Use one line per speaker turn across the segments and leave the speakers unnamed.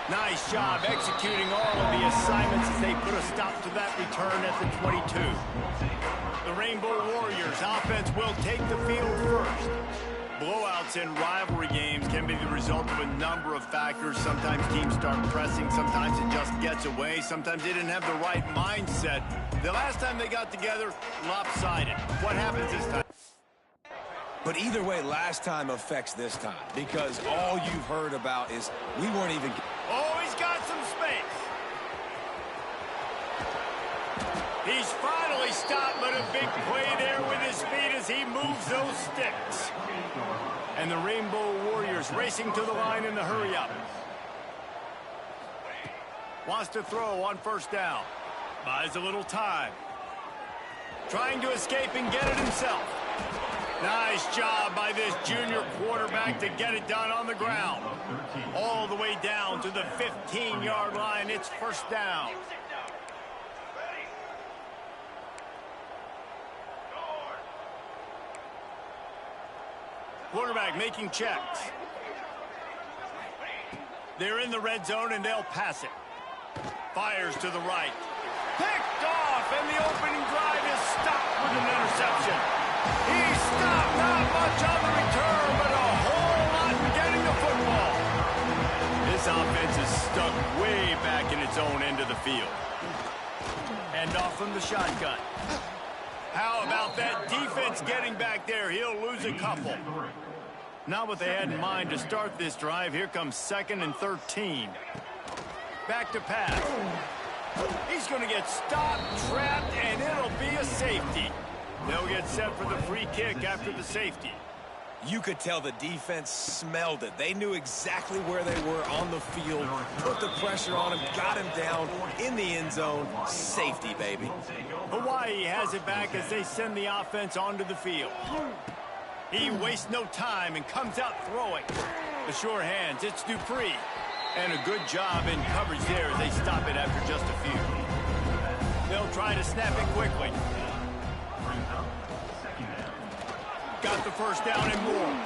Nice job executing all of the assignments as they put a stop to that return at the 22. The Rainbow Warriors offense will take the field first. Blowouts in rivalry games can be the result of a number of factors. Sometimes teams start pressing, sometimes it just gets away, sometimes they didn't have the right mindset. The last time they got together, lopsided. What happens this time?
But either way, last time affects this time because all you've heard about is we weren't even...
Oh, he's got some space. He's finally stopped, but a big play there with his feet as he moves those sticks. And the Rainbow Warriors racing to the line in the hurry-up. Wants to throw on first down. Buys a little time. Trying to escape and get it himself. Nice job by this junior quarterback to get it done on the ground. All the way down to the 15-yard line. It's first down. Quarterback making checks. They're in the red zone, and they'll pass it. Fires to the right. Picked off, and the opening drive is stopped with an interception. He stopped, not much on the return, but a whole lot in getting the football. This offense is stuck way back in its own end of the field. And off from the shotgun. How about that defense getting back there? He'll lose a couple. Not what they had in mind to start this drive. Here comes 2nd and 13. Back to pass. He's going to get stopped, trapped, and it'll be a safety. They'll get set for the free kick after the safety.
You could tell the defense smelled it. They knew exactly where they were on the field, put the pressure on him, got him down in the end zone. Safety, baby.
Hawaii has it back as they send the offense onto the field. He wastes no time and comes out throwing. The sure hands, it's Dupree. And a good job in coverage there as they stop it after just a few. They'll try to snap it quickly. Got the first down and more.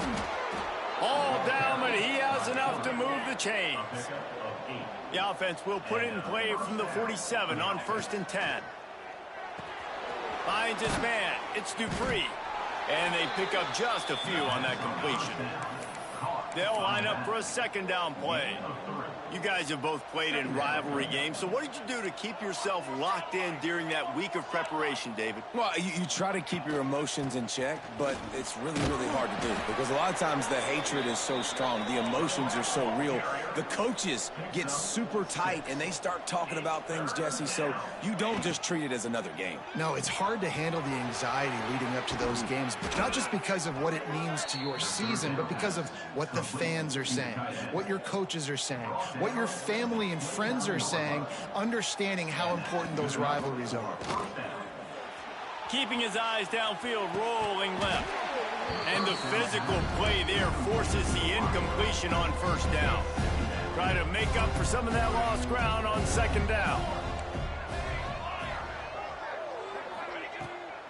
All down, but he has enough to move the chains. The offense will put it in play from the 47 on 1st and 10. Finds his man. It's Dupree. And they pick up just a few on that completion. They'll line up for a 2nd down play. You guys have both played in rivalry games, so what did you do to keep yourself locked in during that week of preparation, David?
Well, you try to keep your emotions in check, but it's really, really hard to do because a lot of times the hatred is so strong. The emotions are so real. The coaches get super tight, and they start talking about things, Jesse, so you don't just treat it as another game.
No, it's hard to handle the anxiety leading up to those games, not just because of what it means to your season, but because of what the fans are saying, what your coaches are saying, what your family and friends are saying, understanding how important those rivalries are.
Keeping his eyes downfield, rolling left. And the physical play there forces the incompletion on first down. Try to make up for some of that lost ground on 2nd down.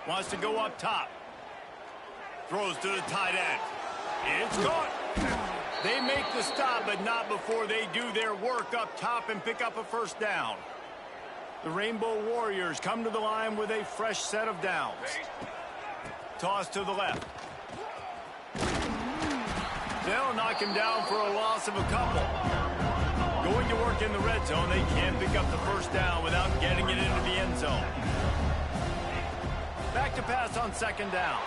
Wants to go up top. Throws to the tight end. It's caught. They make the stop, but not before they do their work up top and pick up a first down. The Rainbow Warriors come to the line with a fresh set of downs. Toss to the left. They'll knock him down for a loss of a couple. Going to work in the red zone, they can't pick up the first down without getting it into the end zone. Back to pass on 2nd down.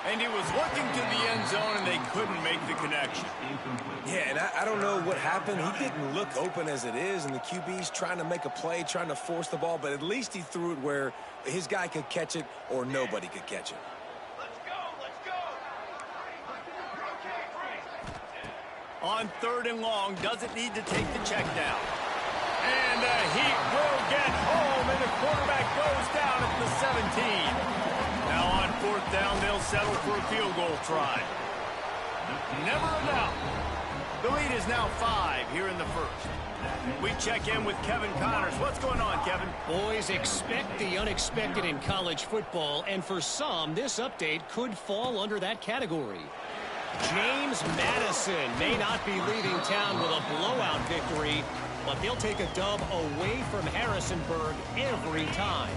And he was looking to the end zone, and they couldn't make the connection.
Yeah, and I don't know what happened. He didn't look open as it is, and the QB's trying to make a play, trying to force the ball, but at least he threw it where his guy could catch it or nobody could catch it.
Let's go, let's go. On 3rd and long, doesn't need to take the check down. And the Heat will get home, and the quarterback goes down at the 17. Now on 4th down, they'll settle for a field goal try. Never a doubt. The lead is now 5 here in the first. We check in with Kevin Connors. What's going on, Kevin?
Boys, expect the unexpected in college football, and for some, this update could fall under that category. James Madison may not be leaving town with a blowout victory, but they'll take a dub away from Harrisonburg every time.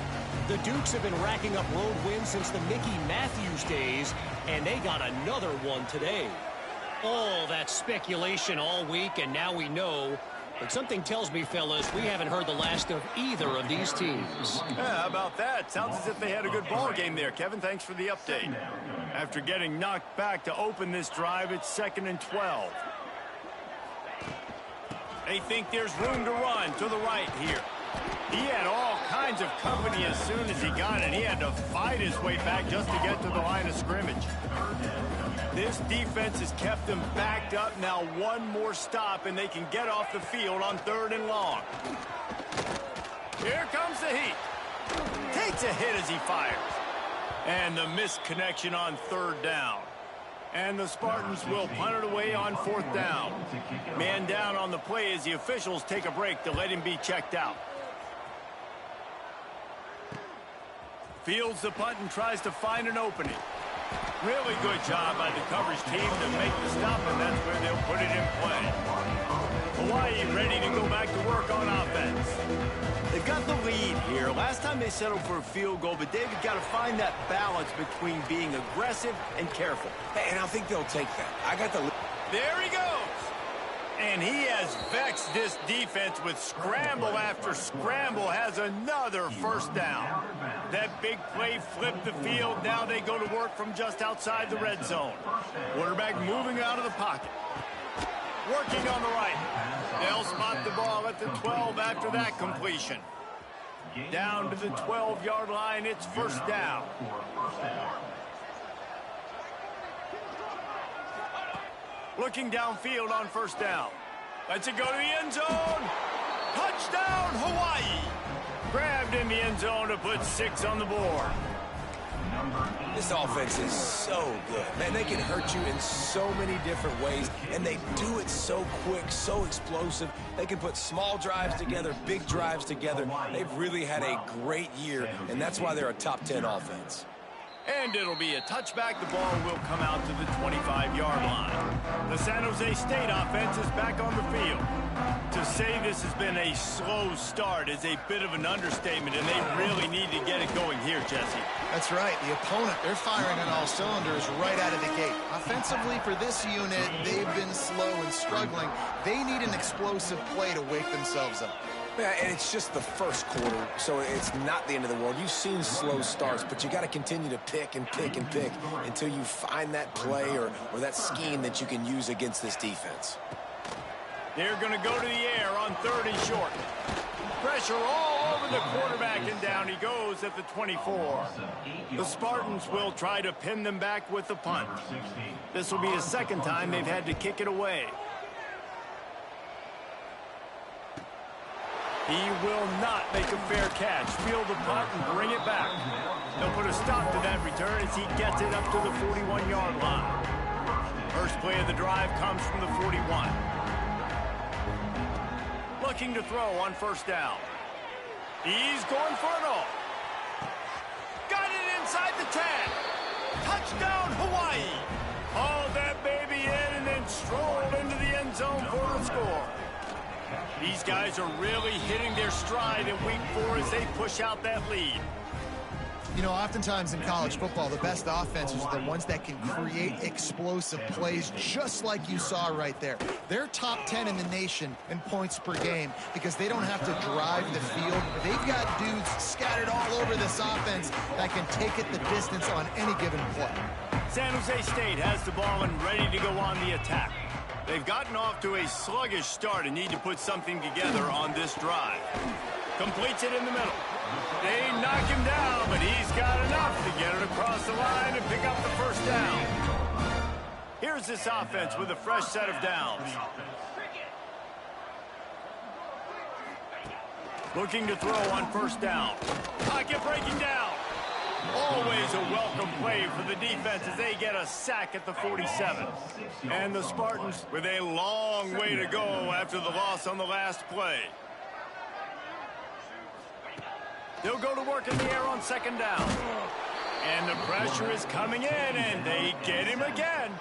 The Dukes have been racking up road wins since the Mickey Matthews days, and they got another one today. All that speculation all week, and now we know. But something tells me, fellas, we haven't heard the last of either of these teams.
Yeah, how about that? Sounds as if they had a good ball game there. Kevin, thanks for the update. After getting knocked back to open this drive, it's 2nd and 12. They think there's room to run to the right here. He had all kinds of company as soon as he got it. He had to fight his way back just to get to the line of scrimmage. This defense has kept them backed up. Now one more stop, and they can get off the field on 3rd and long. Here comes the heat. Takes a hit as he fires. And the missed connection on 3rd down. And the Spartans will punt it away on 4th down. Man down on the play as the officials take a break to let him be checked out. Fields the punt and tries to find an opening. Really good job by the coverage team to make the stop, and that's where they'll put it in play. Hawaii ready to go back to work on offense. They've got the lead here. Last time they settled for a field goal, but David got to find that balance between being aggressive and careful.
And I think they'll take that. I got the lead.
There he goes. And he has vexed this defense with scramble after scramble, has another 1st down. That big play flipped the field. Now they go to work from just outside the red zone. Quarterback moving out of the pocket. Working on the right. They'll spot the ball at the 12 after that completion. Down to the 12-yard line, it's 1st down. Looking downfield on 1st down. Lets it go to the end zone. Touchdown, Hawaii. Grabbed in the end zone to put 6 on the board.
This offense is so good. Man, they can hurt you in so many different ways, and they do it so quick, so explosive. They can put small drives together, big drives together. They've really had a great year, and that's why they're a top 10 offense.
And it'll be a touchback. The ball will come out to the 25-yard line. The San Jose State offense is back on the field. To say this has been a slow start is a bit of an understatement, and they really need to get it going here, Jesse.
That's right. The opponent, they're firing on all cylinders right out of the gate. Offensively, for this unit, they've been slow and struggling. They need an explosive play to wake themselves up.
Yeah, and it's just the 1st quarter, so it's not the end of the world. You've seen slow starts, but you got to continue to pick and pick and pick until you find that play or that scheme that you can use against this defense.
They're going to go to the air on 3rd and short. Pressure all over the quarterback, and down he goes at the 24. The Spartans will try to pin them back with the punt. This will be the 2nd time they've had to kick it away. He will not make a fair catch. Field the punt and bring it back. They'll put a stop to that return as he gets it up to the 41-yard line. First play of the drive comes from the 41. Looking to throw on 1st down. He's going for it all. Got it inside the 10. Touchdown, Hawaii. Hauled that baby in and then strolled into the end zone for the score. These guys are really hitting their stride in week 4 as they push out that lead.
You know, oftentimes in college football, the best offenses are the ones that can create explosive plays, just like you saw right there. They're top 10 in the nation in points per game because they don't have to drive the field. They've got dudes scattered all over this offense that can take it the distance on any given play.
San Jose State has the ball and ready to go on the attack. They've gotten off to a sluggish start and need to put something together on this drive. Completes it in the middle. They knock him down, but he's got enough to get it across the line and pick up the 1st down. Here's this offense with a fresh set of downs. Looking to throw on 1st down. Pocket breaking down. Always a welcome play for the defense as they get a sack at the 47. And the Spartans with a long way to go after the loss on the last play. They'll go to work in the air on 2nd down. And the pressure is coming in, and they get him again.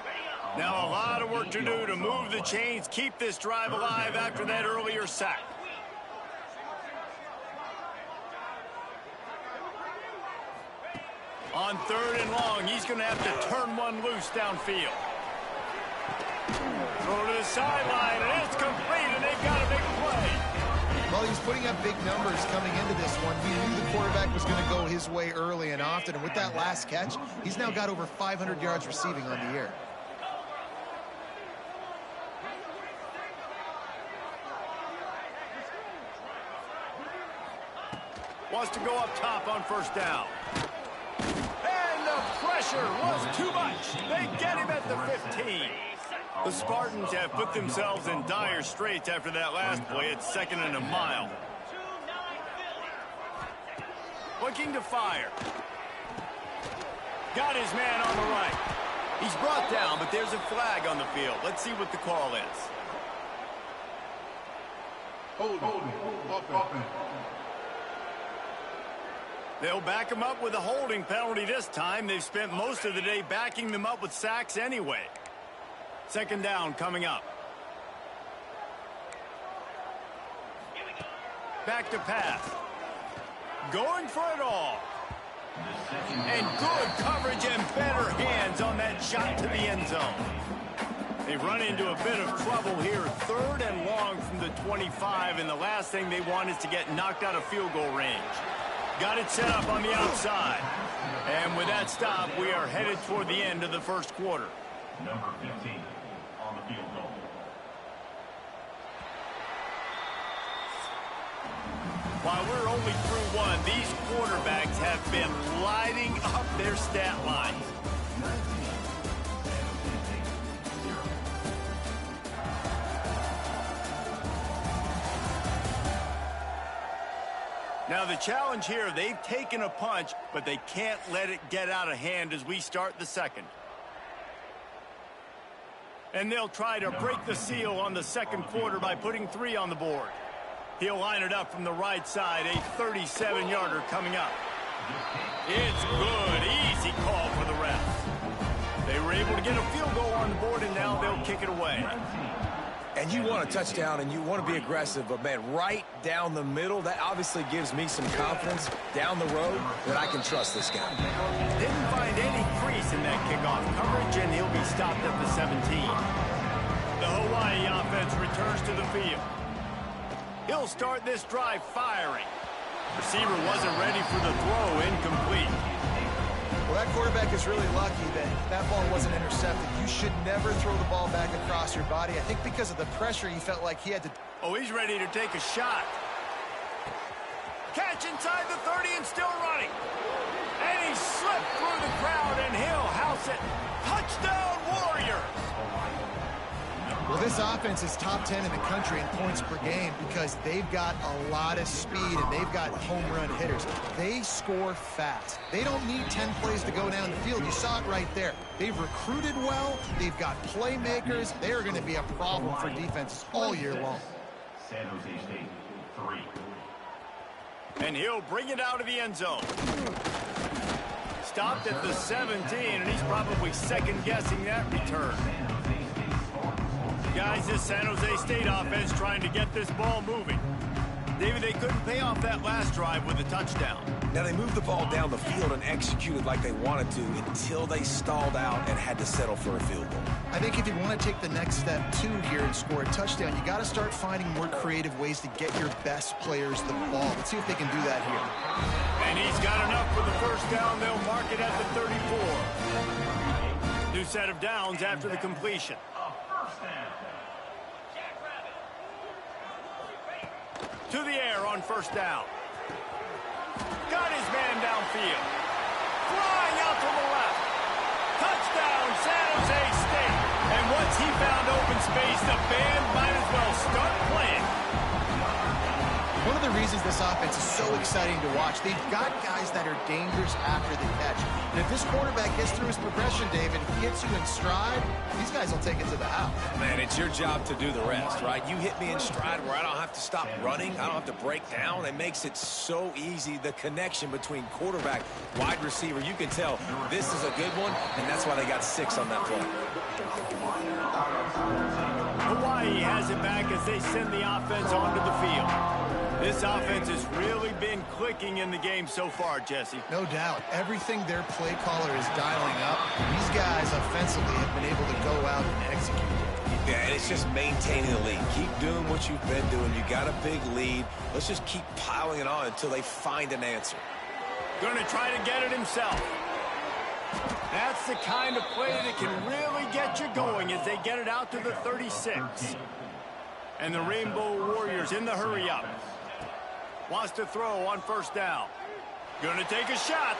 Now a lot of work to do to move the chains, keep this drive alive after that earlier sack. On 3rd and long, he's going to have to turn one loose downfield. Throw to the sideline, and it's complete, and they've got a big play.
Well, he's putting up big numbers coming into this one. He knew the quarterback was going to go his way early and often, and with that last catch, he's now got over 500 yards receiving on the year.
Wants to go up top on 1st down. And the pressure was too much. They get him at the 15. The Spartans have put themselves in dire straits after that last play. It's 2nd and a mile. Looking to fire. Got his man on the right. He's brought down, but there's a flag on the field. Let's see what the call is.
Holding.
They'll back him up with a holding penalty this time. They've spent most of the day backing them up with sacks anyway. 2nd down coming up. Back to pass. Going for it all. And good coverage and better hands on that shot to the end zone. They've run into a bit of trouble here. 3rd and long from the 25, and the last thing they want is to get knocked out of field goal range. Got it set up on the outside. And with that stop, we are headed toward the end of the 1st quarter.
Number 15 on the field goal.
While we're only through one, these quarterbacks have been lighting up their stat lines. Now the challenge here, they've taken a punch, but they can't let it get out of hand as we start the 2nd. And they'll try to break the seal on the 2nd quarter by putting 3 on the board. He'll line it up from the right side, a 37-yarder coming up. It's good, easy call for the refs. They were able to get a field goal on the board, and now they'll kick it away.
And you want a touchdown, and you want to be aggressive, but, man, right down the middle, that obviously gives me some confidence down the road that I can trust this guy.
Didn't find any crease in that kickoff coverage, and he'll be stopped at the 17. The Hawaii offense returns to the field. He'll start this drive firing. Receiver wasn't ready for the throw, incomplete.
Well, that quarterback is really lucky that that ball wasn't intercepted. You should never throw the ball back across your body. I think because of the pressure, he felt like he had to...
Oh, he's ready to take a shot. Catch inside the 30 and still running. And he slipped through the crowd, and he'll house it. Touchdown, Warriors!
Well, this offense is top 10 in the country in points per game because they've got a lot of speed and they've got home run hitters. They score fast. They don't need 10 plays to go down the field. You saw it right there. They've recruited well. They've got playmakers. They're going to be a problem for defenses all year long.
San Jose State, 3.
And he'll bring it out of the end zone. Stopped at the 17, and he's probably second-guessing that return. Guys, this San Jose State offense trying to get this ball moving. David, they couldn't pay off that last drive with a touchdown.
Now, they moved the ball down the field and executed like they wanted to until they stalled out and had to settle for a field goal.
I think if you want to take the next step, too, here and score a touchdown, you got to start finding more creative ways to get your best players the ball. Let's see if they can do that here.
And he's got enough for the 1st down. They'll mark it at the 34. New set of downs after the completion. To the air on 1st down. Got his man downfield. Flying out to the left. Touchdown, San Jose State. And once he found open space, the band might as well start playing.
One of the reasons reasons this offense is so exciting to watch. They've got guys that are dangerous after the catch. And if this quarterback gets through his progression, David, he gets you in stride, these guys will take it to the house.
Man, it's your job to do the rest, right? You hit me in stride where I don't have to stop running. I don't have to break down. It makes it so easy. The connection between quarterback, wide receiver, you can tell this is a good one, and that's why they got 6 on that play.
Hawaii has it back as they send the offense onto the field. This offense has really been clicking in the game so far, Jesse.
No doubt. Everything their play caller is dialing up, these guys offensively have been able to go out and execute.
Yeah, and it's just maintaining the lead. Keep doing what you've been doing. You got a big lead. Let's just keep piling it on until they find an answer.
Going to try to get it himself. That's the kind of play that can really get you going as they get it out to the 36. And the Rainbow Warriors in the hurry-up. Wants to throw on first down. Going to take a shot.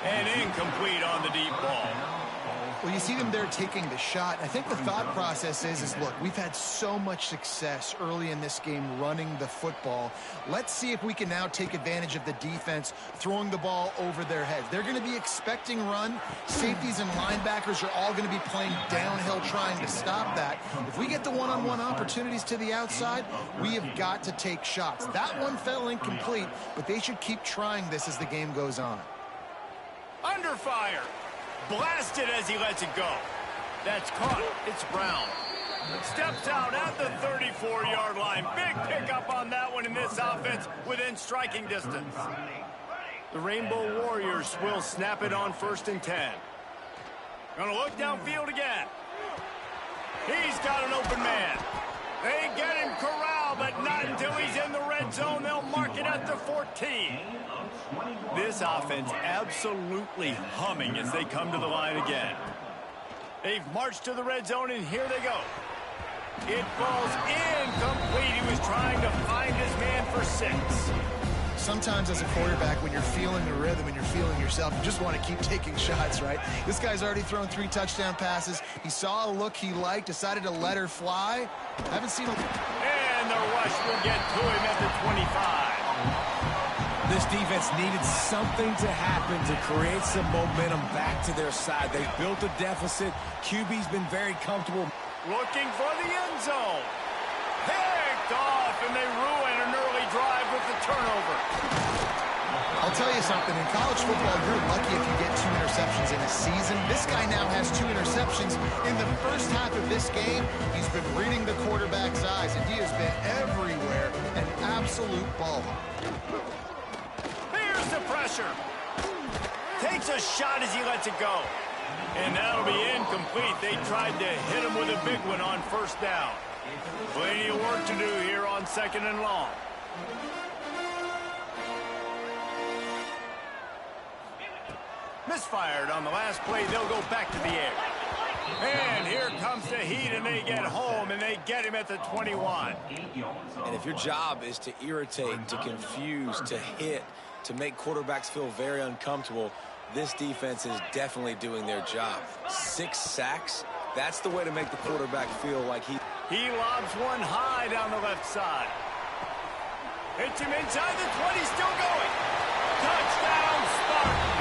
And incomplete on the deep ball.
Well, you see them there taking the shot. I think the thought process is look, we've had so much success early in this game running the football. Let's see if we can now take advantage of the defense throwing the ball over their heads. They're going to be expecting run. Safeties and linebackers are all going to be playing downhill trying to stop that. If we get the one-on-one opportunities to the outside, we have got to take shots. That one fell incomplete, but they should keep trying this as the game goes on.
Under fire. Blasted as he lets it go. That's caught. It's Brown. Steps out at the 34-yard line. Big pickup on that one in this offense within striking distance. The Rainbow Warriors will snap it on 1st and 10. Gonna look downfield again. He's got an open man. They get him corralled, but not until he's in the red zone. They'll mark it at the 14. This offense absolutely humming as they come to the line again. They've marched to the red zone, and here they go. It falls incomplete. He was trying to find his man for 6.
Sometimes as a quarterback, when you're feeling the rhythm and you're feeling yourself, you just want to keep taking shots, right? This guy's already thrown 3 touchdown passes. He saw a look he liked, decided to let her fly. Haven't seen a...
And the rush will get to him at the 25.
This defense needed something to happen to create some momentum back to their side. They built a deficit. QB's been very comfortable.
Looking for the end zone. Picked off, and they ruin an early drive with the turnover.
I'll tell you something. In college football, you're lucky if you get 2 interceptions in a season. This guy now has 2 interceptions in the first half of this game. He's been reading the quarterback's eyes, and he has been everywhere. An absolute ball.
Here's the pressure. Takes a shot as he lets it go. And that'll be incomplete. They tried to hit him with a big one on first down. Plenty of work to do here on 2nd and long. Misfired on the last play. They'll go back to the air. And here comes the heat, and they get home, and they get him at the 21.
And if your job is to irritate, to confuse, to hit, to make quarterbacks feel very uncomfortable, this defense is definitely doing their job. 6 sacks, that's the way to make the quarterback feel like he
lobs one high down the left side. Hits him inside the 20, still going. Touchdown, Spartan.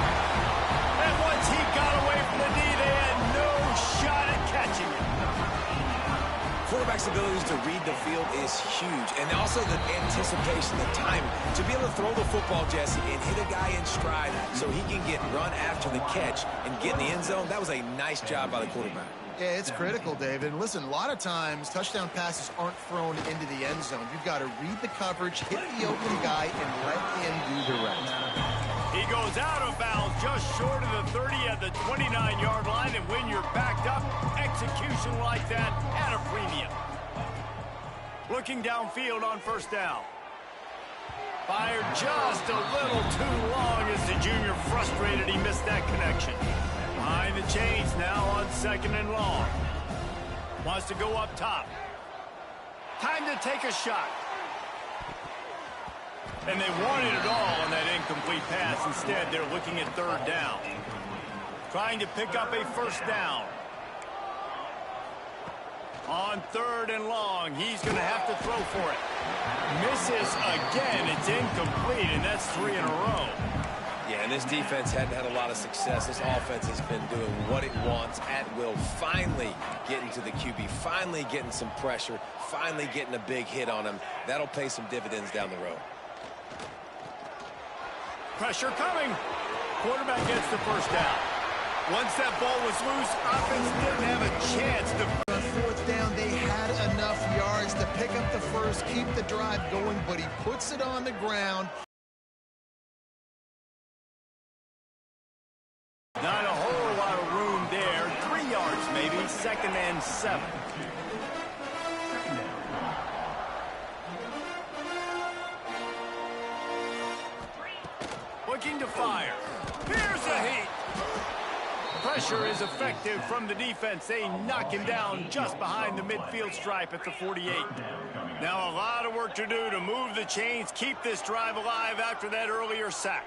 And once he got away from the knee, they had no shot at catching him.
Quarterback's abilities to read the field is huge, and also the anticipation, the timing. To be able to throw the football, Jesse, and hit a guy in stride so he can get run after the catch and get in the end zone, that was a nice job by the quarterback.
Yeah, it's critical, David. And listen, a lot of times touchdown passes aren't thrown into the end zone. You've got to read the coverage, hit the open guy, and let him do the rest.
He goes out of bounds just short of the 30 at the 29-yard line, and when you're backed up, execution like that at a premium. Looking downfield on first down. Fired just a little too long as the junior frustrated he missed that connection. Behind the chains now on 2nd and long. Wants to go up top. Time to take a shot. And they wanted it all on that incomplete pass. Instead, they're looking at 3rd down. Trying to pick up a 1st down. On 3rd and long, he's going to have to throw for it. Misses again. It's incomplete, and that's 3 in a row.
Yeah, and this defense hadn't had a lot of success. This offense has been doing what it wants at will. Finally getting to the QB, finally getting some pressure, finally getting a big hit on him. That'll pay some dividends down the road.
Pressure coming. Quarterback gets the first down. Once that ball was loose, offense didn't have a chance to...
On 4th down, they had enough yards to pick up the first, keep the drive going, but he puts it on the ground.
Not a whole lot of room there. 3 yards maybe. 2nd and 7. Looking to fire. Here's a heat. Pressure is effective from the defense. They knock him down just behind the midfield stripe at the 48. Now a lot of work to do to move the chains, keep this drive alive after that earlier sack.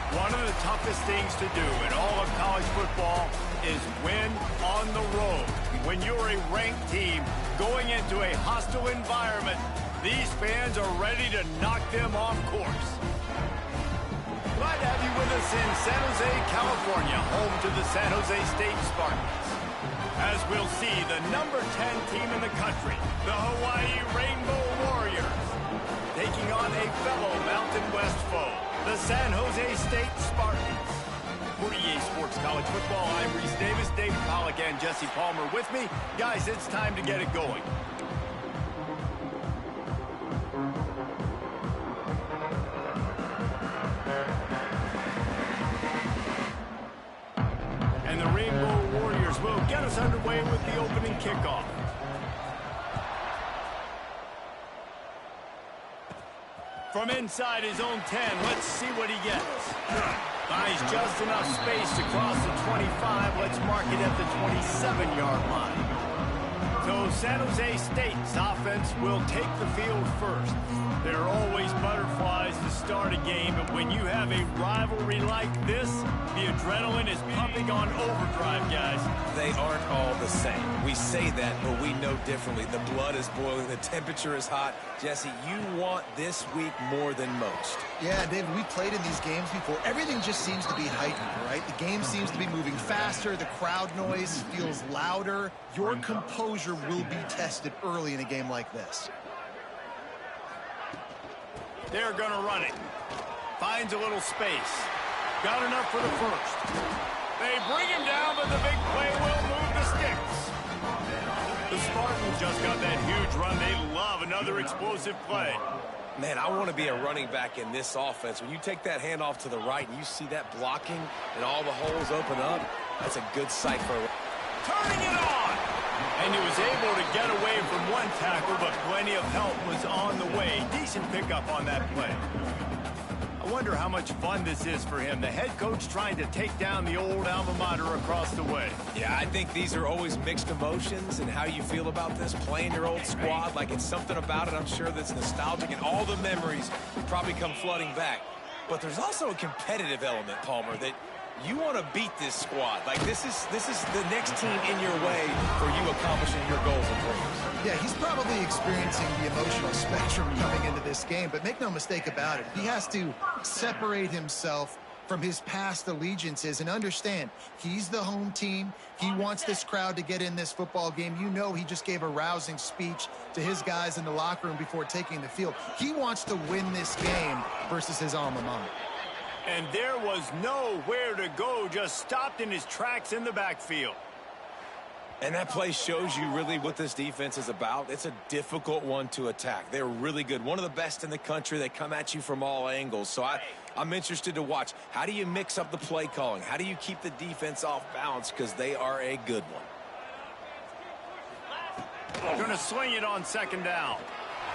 One of the toughest things to do in all of college football is win on the road. When you're a ranked team going into a hostile environment, these fans are ready to knock them off course. Glad to have you with us in San Jose, California, home to the San Jose State Spartans. As we'll see, the number 10 team in the country, the Hawaii Rainbow Warriors, taking on a fellow Mountain West foe, the San Jose State Spartans. For EA Sports College Football, I'm Reese Davis, David Pollack, and Jesse Palmer with me. Guys, it's time to get it going. And the Rainbow Warriors will get us underway with the opening kickoff. From inside his own 10, let's see what he gets. Buys just enough space to cross the 25. Let's mark it at the 27-yard line. So San Jose State's offense will take the field first. There are always butterflies to start a game, but when you have a rivalry like this, the adrenaline is pumping on overdrive, guys.
They aren't all the same. We say that, but we know differently. The blood is boiling. The temperature is hot. Jesse, you want this week more than most.
Yeah, David, we played in these games before. Everything just seems to be heightened, right? The game seems to be moving faster. The crowd noise feels louder. Your composure will be tested early in a game like this.
They're going to run it. Finds a little space. Got enough for the first. They bring him down, but the big play will move the sticks. The Spartans just got that huge run. They love another explosive play.
Man, I want to be a running back in this offense. When you take that handoff to the right and you see that blocking and all the holes open up, that's a good sight for a...
Turning it on! And he was able to get away from one tackle, but plenty of help was on the way. Decent pickup on that play. I wonder how much fun this is for him. The head coach trying to take down the old alma mater across the way.
Yeah, I think these are always mixed emotions and how you feel about this, playing your old squad. Like, it's something about it, I'm sure, that's nostalgic, and all the memories probably come flooding back. But there's also a competitive element, Palmer, that you want to beat this squad. Like, this is the next team in your way for you accomplishing your goals and dreams.
Yeah, he's probably experiencing the emotional spectrum coming into this game, but make no mistake about it. He has to separate himself from his past allegiances and understand he's the home team. He wants this crowd to get in this football game. You know, he just gave a rousing speech to his guys in the locker room before taking the field. He wants to win this game versus his alma mater.
And there was nowhere to go, just stopped in his tracks in the backfield.
And that play shows you really what this defense is about. It's a difficult one to attack. They're really good. One of the best in the country. They come at you from all angles. So I'm interested to watch. How do you mix up the play calling? How do you keep the defense off balance? Because they are a good one.
Going to swing it on second down.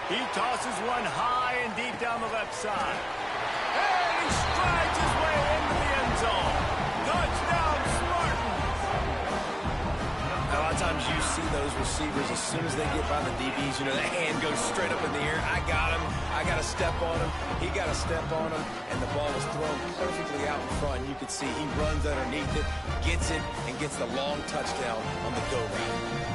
He tosses one high and deep down the left side. And he strides his way into the end zone. Touchdown, Spartans!
A lot of times you see those receivers, as soon as they get by the DBs, you know, that hand goes straight up in the air. I got him. I got to step on him. He got to step on him. And the ball was thrown perfectly out in front. You could see he runs underneath it, gets it, and gets the long touchdown on the go route.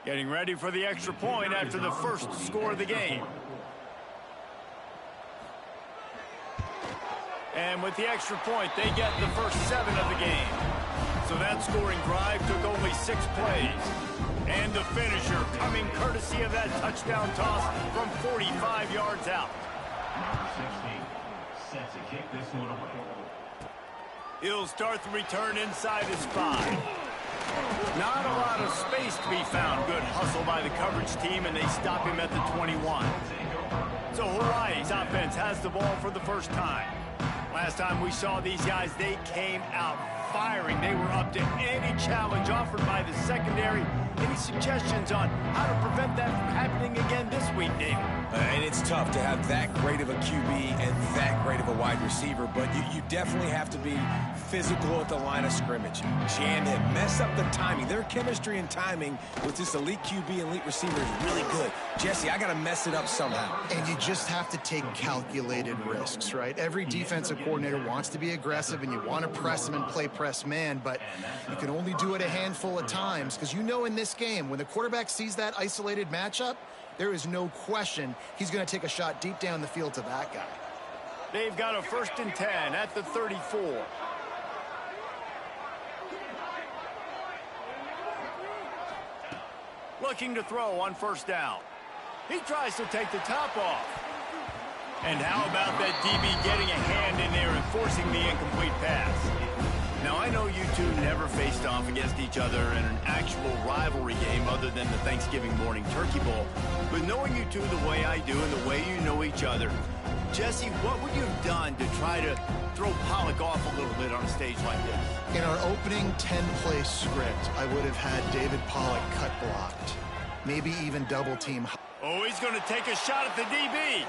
Getting ready for the extra point after the first score of the game. And with the extra point, they get the first 7 of the game. So that scoring drive took only 6 plays. And the finisher coming courtesy of that touchdown toss from 45 yards out.
Number 16 set to kick this one away.
He'll start the return inside his 5. Not a lot of space to be found. Good hustle by the coverage team, and they stop him at the 21. So Hawaii's offense has the ball for the first time. Last time we saw these guys, they came out firing. They were up to any challenge offered by the secondary. Any suggestions on how to prevent that from happening again this week, David?
And it's tough to have that great of a QB and that great of a wide receiver, but you definitely have to be physical at the line of scrimmage. Jam him, mess up the timing. Their chemistry and timing with this elite QB and elite receiver is really good. Jesse, I got to mess it up somehow.
And you just have to take calculated risks, right? Every defensive coordinator wants to be aggressive, and you want to press them and play press man, but you can only do it a handful of times because you know in this game, when the quarterback sees that isolated matchup, there is no question he's going to take a shot deep down the field to that guy.
They've got a 1st and 10 at the 34. Looking to throw on 1st down. He tries to take the top off. And how about that DB getting a hand in there and forcing the incomplete pass? Now, I know you two never faced off against each other in an actual rivalry game other than the Thanksgiving morning turkey bowl. But knowing you two the way I do and the way you know each other, Jesse, what would you have done to try to throw Pollock off a little bit on a stage like this?
In our opening 10-play script, I would have had David Pollock cut blocked. Maybe even double team.
Oh, he's going to take a shot at the DB.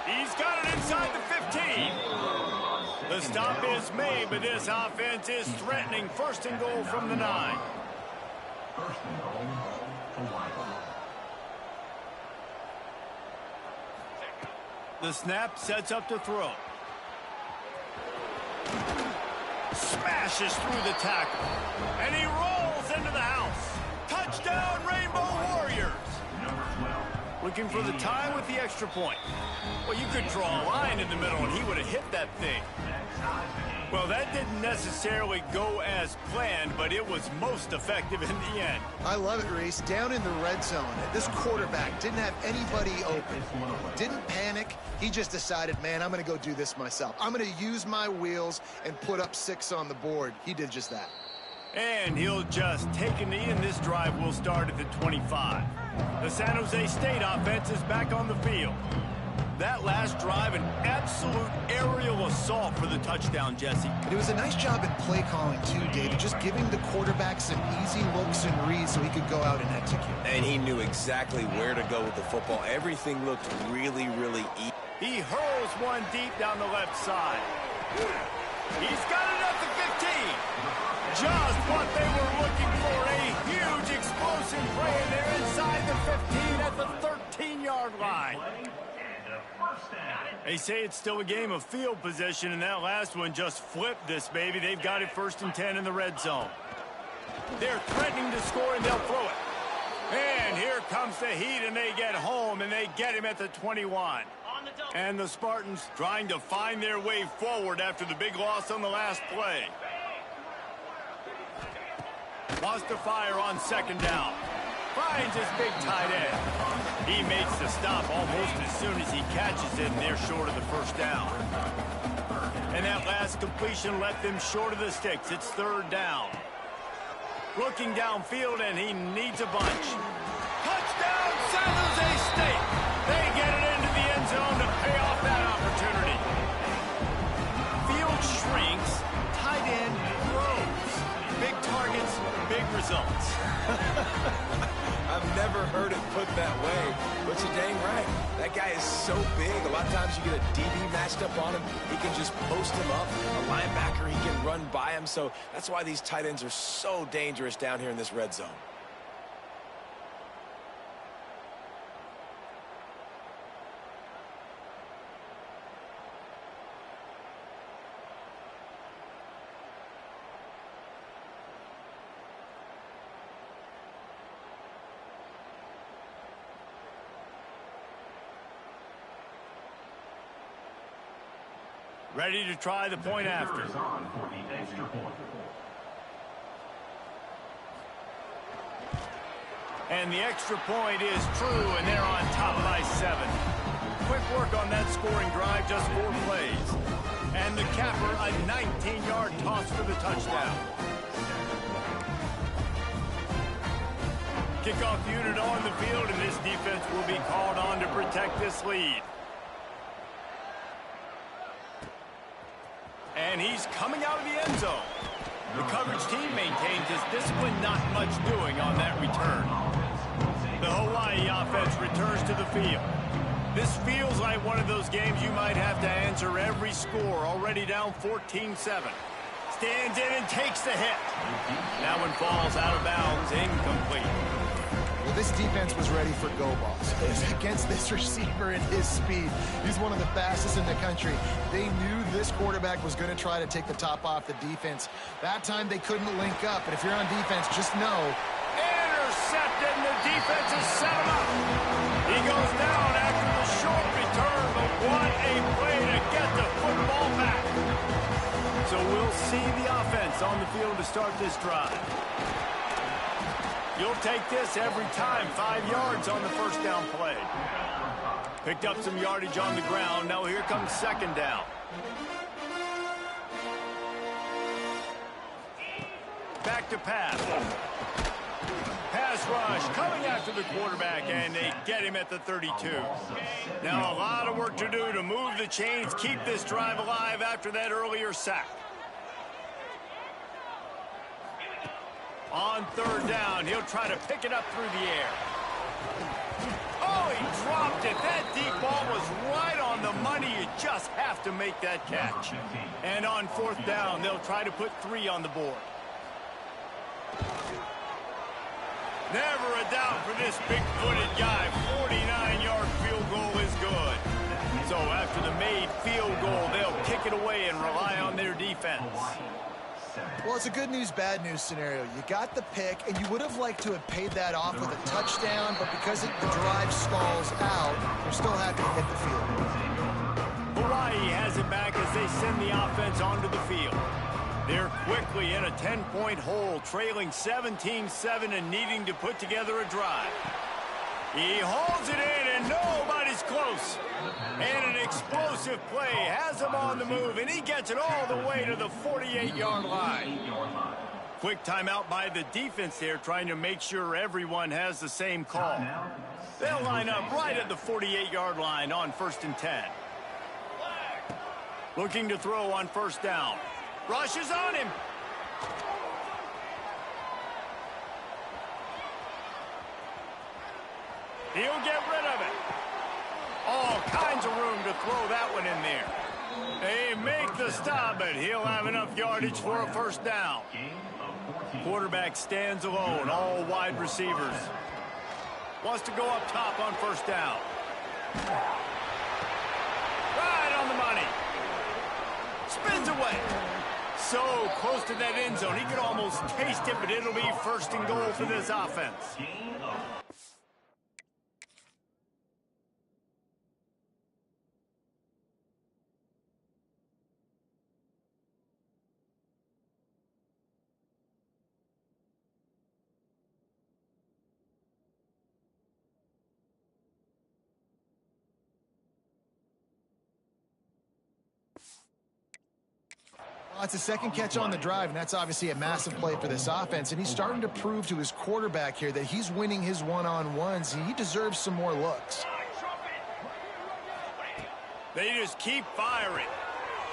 He's got it inside the 15. The stop is made, but this offense is threatening 1st and goal from the 9.
1st and goal, Hawaii.
The snap sets up to throw. Smashes through the tackle. And he rolls into the house. Touchdown, Rainbow Warriors.
Number 12.
We looking for the tie with the extra point. Well, you could draw a line in the middle, and he would have hit that thing. Well, that didn't necessarily go as planned, but it was most effective in the end.
I love it, Reese. Down in the red zone, this quarterback didn't have anybody open. Didn't panic. He just decided, man, I'm going to go do this myself. I'm going to use my wheels and put up 6 on the board. He did just that.
And he'll just take a knee, and this drive will start at the 25. The San Jose State offense is back on the field. That last drive, an absolute aerial assault for the touchdown, Jesse.
And it was a nice job in play calling, too, David, just giving the quarterback some easy looks and reads so he could go out and execute.
And he knew exactly where to go with the football. Everything looked really, really easy.
He hurls one deep down the left side. He's got it at the 15. Just what they were looking for, a huge explosive play, and they're inside the 15 at the 13-yard line. They say it's still a game of field position, and that last one just flipped this baby. They've got it 1st and 10 in the red zone. They're threatening to score, and they'll throw it. And here comes the heat, and they get home, and they get him at the 21. And the Spartans trying to find their way forward after the big loss on the last play. Wants to fire on 2nd down. Finds his big tight end. He makes the stop almost as soon as he catches it, and they're short of the 1st down. And that last completion left them short of the sticks. It's 3rd down. Looking downfield, and he needs a bunch. Touchdown, San Jose State! They get it into the end zone to pay off that opportunity. Field shrinks, tight end grows. Big targets, big results.
I've never heard it put that way, but you're dang right. That guy is so big. A lot of times you get a DB matched up on him. He can just post him up. A linebacker, he can run by him. So that's why these tight ends are so dangerous down here in this red zone.
Ready to try the point after. And the extra point is true, and they're on top by 7. Quick work on that scoring drive, just 4 plays. And the capper, a 19-yard toss for the touchdown. Kickoff unit on the field, and this defense will be called on to protect this lead. And he's coming out of the end zone. The coverage team maintains his discipline, not much doing on that return. The Hawaii offense returns to the field. This feels like one of those games you might have to answer every score, already down 14-7. Stands in and takes the hit. That one falls out of bounds, incomplete.
Well, this defense was ready for go balls. Against this receiver and his speed, he's one of the fastest in the country. They knew this quarterback was going to try to take the top off the defense. That time they couldn't link up, but if you're on defense, just know.
Intercepted, and the defense has set him up. He goes down after the short return, but what a play to get the football back. So we'll see the offense on the field to start this drive. You'll take this every time. 5 yards on the 1st down play. Picked up some yardage on the ground. Now here comes 2nd down. Back to pass. Pass rush coming after the quarterback, and they get him at the 32. Now a lot of work to do to move the chains, keep this drive alive after that earlier sack. On 3rd down, he'll try to pick it up through the air. Oh, he dropped it. That deep ball was right on the money. You just have to make that catch. And on 4th down, they'll try to put 3 on the board. Never a doubt for this big-footed guy. 49-yard field goal is good. So after the made field goal, they'll kick it away and rely on their defense.
Well, it's a good news, bad news scenario. You got the pick, and you would have liked to have paid that off with a touchdown, but because the drive stalls out, you're still happy to hit the field.
Hawaii has it back as they send the offense onto the field. They're quickly in a 10-point hole, trailing 17-7 and needing to put together a drive. He hauls it in, and nobody's close. And an explosive play has him on the move, and he gets it all the way to the 48-yard line. Quick timeout by the defense there, trying to make sure everyone has the same call. They'll line up right at the 48-yard line on 1st and 10. Looking to throw on 1st down. Rushes on him. He'll get rid of it. All kinds of room to throw that one in there. They make the stop, but he'll have enough yardage for a 1st down. Quarterback stands alone, all wide receivers. Wants to go up top on 1st down. Right on the money. Spins away. So close to that end zone. He could almost taste it, but it'll be 1st and goal for this offense.
Well, it's a second catch on the drive, and that's obviously a massive play for this offense. And he's starting to prove to his quarterback here that he's winning his one-on-ones. He deserves some more looks.
They just keep firing.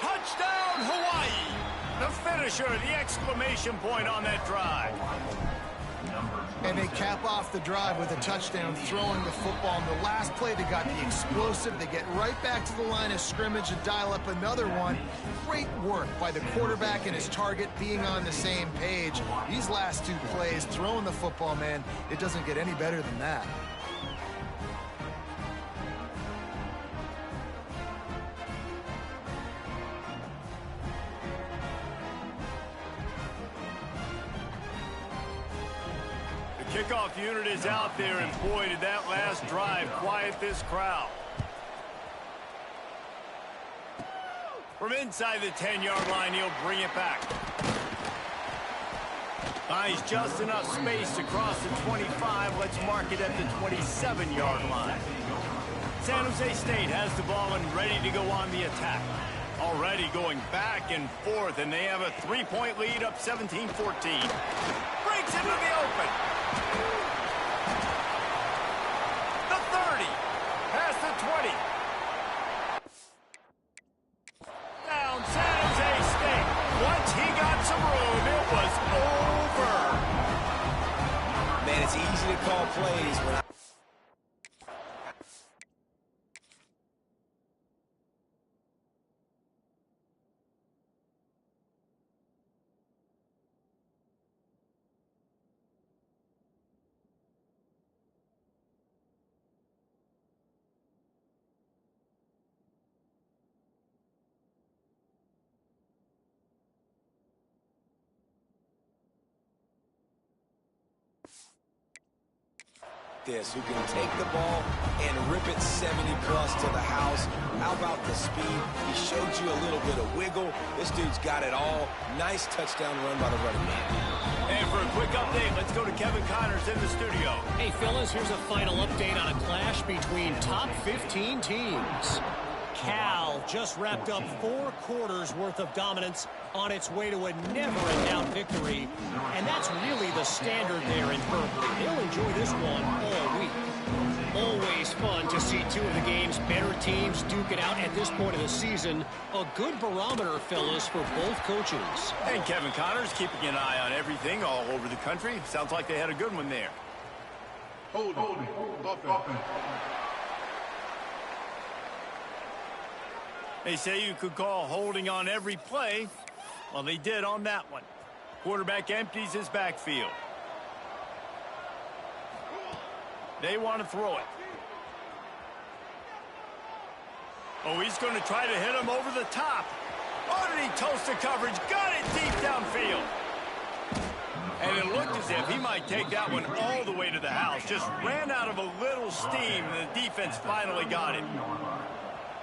Touchdown, Hawaii! The finisher, the exclamation point on that drive.
And they cap off the drive with a touchdown, throwing the football. In the last play, they got the explosive. They get right back to the line of scrimmage and dial up another one. Great work by the quarterback and his target being on the same page. These last 2 plays, throwing the football, man, it doesn't get any better than that.
Kickoff unit is out there, and boy, did that last drive quiet this crowd. From inside the 10-yard line, he'll bring it back. Buys just enough space to cross the 25. Let's mark it at the 27-yard line. San Jose State has the ball and ready to go on the attack. Already going back and forth, and they have a 3-point lead up 17-14. Breaks into the open. The 30. Past the 20. Down San Jose State. Once he got some room, it was over.
Man, it's easy to call plays when this, who can take the ball and rip it 70-plus to the house. How about the speed? He showed you a little bit of wiggle. This dude's got it all. Nice touchdown run by the running man.
And for a quick update, let's go to Kevin Connors in the studio.
Hey, fellas, here's a final update on a clash between top 15 teams. Cal just wrapped up 4 quarters worth of dominance on its way to a never-in-doubt victory. And that's really the standard there in Berkeley. They'll enjoy this one all week. Always fun to see 2 of the game's better teams duke it out at this point of the season. A good barometer, fellas, for both coaches.
And Kevin Connors keeping an eye on everything all over the country. Sounds like they had a good one there.
Hold it. Offense.
They say you could call holding on every play. Well, they did on that one. Quarterback empties his backfield. They want to throw it. Oh, he's going to try to hit him over the top. Underneath toasted coverage, got it deep downfield. And it looked as if he might take that one all the way to the house. Just ran out of a little steam, and the defense finally got him.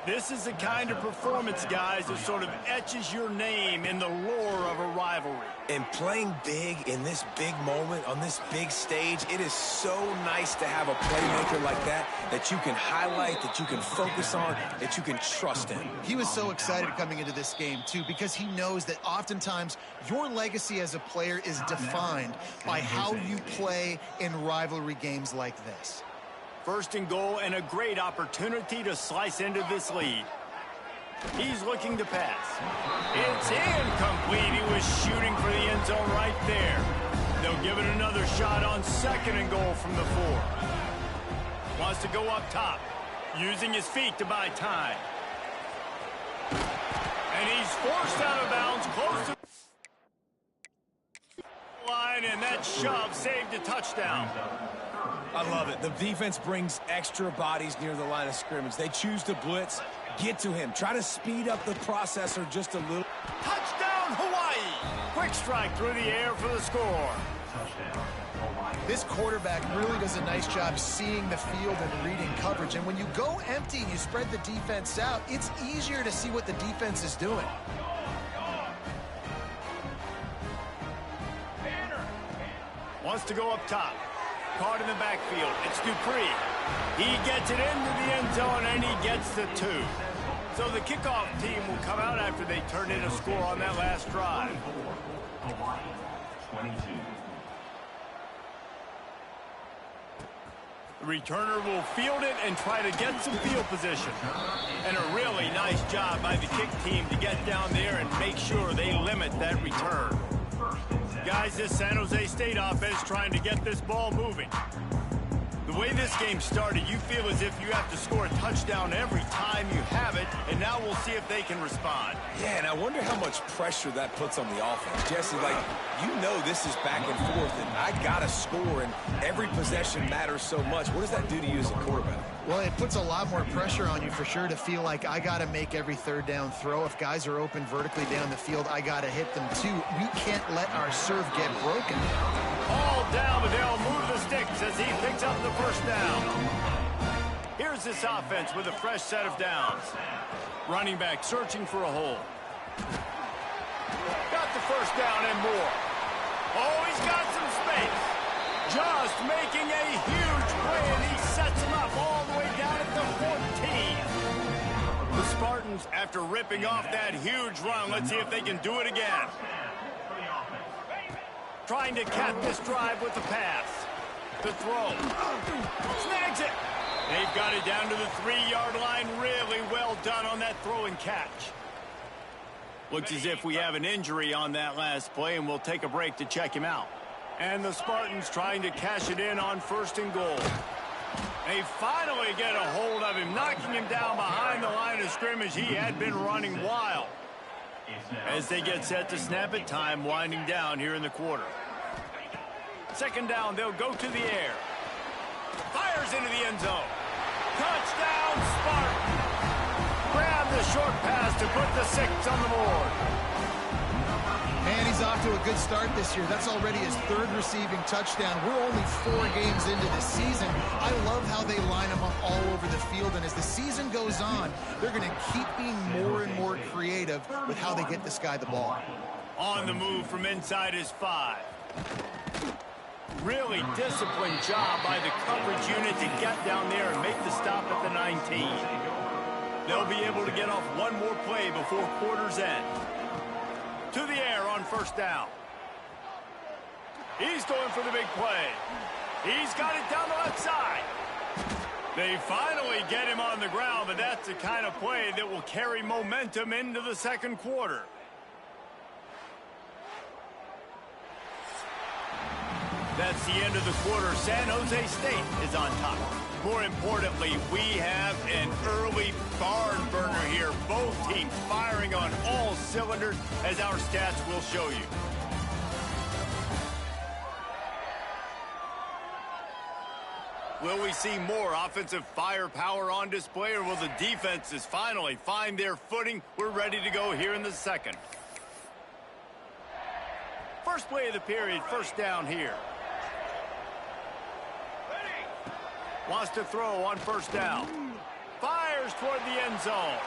This is the kind of performance, guys, that sort of etches your name in the lore of a rivalry.
And playing big in this big moment, on this big stage, it is so nice to have a playmaker like that you can highlight, that you can focus on, that you can trust in.
He was so excited coming into this game, too, because he knows that oftentimes your legacy as a player is defined by how you play in rivalry games like this.
First and goal, and a great opportunity to slice into this lead. He's looking to pass. It's incomplete. He was shooting for the end zone right there. They'll give it another shot on second and goal from the 4. Wants to go up top, using his feet to buy time. And he's forced out of bounds, close to the line, and that shove saved a touchdown.
I love it. The defense brings extra bodies near the line of scrimmage. They choose to blitz, get to him, try to speed up the processor just a little.
Touchdown, Hawaii! Quick strike through the air for the score.
This quarterback really does a nice job seeing the field and reading coverage. And when you go empty and you spread the defense out, it's easier to see what the defense is doing.
Wants to go up top. Caught in the backfield. It's Dupree. He gets it into the end zone, and he gets the 2. So the kickoff team will come out after they turn in a score on that last drive. The returner will field it and try to get some field position. And a really nice job by the kick team to get down there and make sure they limit that return. Guys, this San Jose State offense trying to get this ball moving. The way this game started, you feel as if you have to score a touchdown every time you have it, and now we'll see if they can respond.
Yeah, and I wonder how much pressure that puts on the offense. Jesse, like, you know this is back and forth, and I got to score, and every possession matters so much. What does that do to you as a quarterback?
Well, it puts a lot more pressure on you for sure to feel like I got to make every third down throw. If guys are open vertically down the field, I got to hit them too. We can't let our serve get broken.
All down, but they'll move the sticks as he picks up the first down. Here's this offense with a fresh set of downs. Running back searching for a hole. Got the first down and more. Oh, he's got some space. Just making a huge play, and he sets him up all the way down at the 14. The Spartans, after ripping off that huge run, let's see if they can do it again. Trying to cap this drive with the pass. The throw. Snags it. They've got it down to the 3-yard line. Really well done on that throw and catch. Looks as if we have an injury on that last play, and we'll take a break to check him out. And the Spartans trying to cash it in on first and goal. They finally get a hold of him, knocking him down behind the line of scrimmage. He had been running wild. As they get set to snap it, time winding down here in the quarter. Second down, they'll go to the air. Fires into the end zone. Touchdown, Spartan! Grab the short pass to put the 6 on the board.
Man, he's off to a good start this year. That's already his 3rd receiving touchdown. We're only 4 games into the season. I love how they line him up all over the field, and as the season goes on, they're going to keep being more and more creative with how they get this guy the ball.
On the move from inside his 5. Really disciplined job by the coverage unit to get down there and make the stop at the 19. They'll be able to get off one more play before quarter's end. To the air on first down. He's going for the big play. He's got it down the left side. They finally get him on the ground, but that's the kind of play that will carry momentum into the second quarter. That's the end of the quarter. San Jose State is on top. More importantly, we have an early barn burner here. Both teams firing on all cylinders, as our stats will show you. Will we see more offensive firepower on display, or will the defenses finally find their footing? We're ready to go here in the second. First play of the period, first down here. Wants to throw on first down. Fires toward the end zone.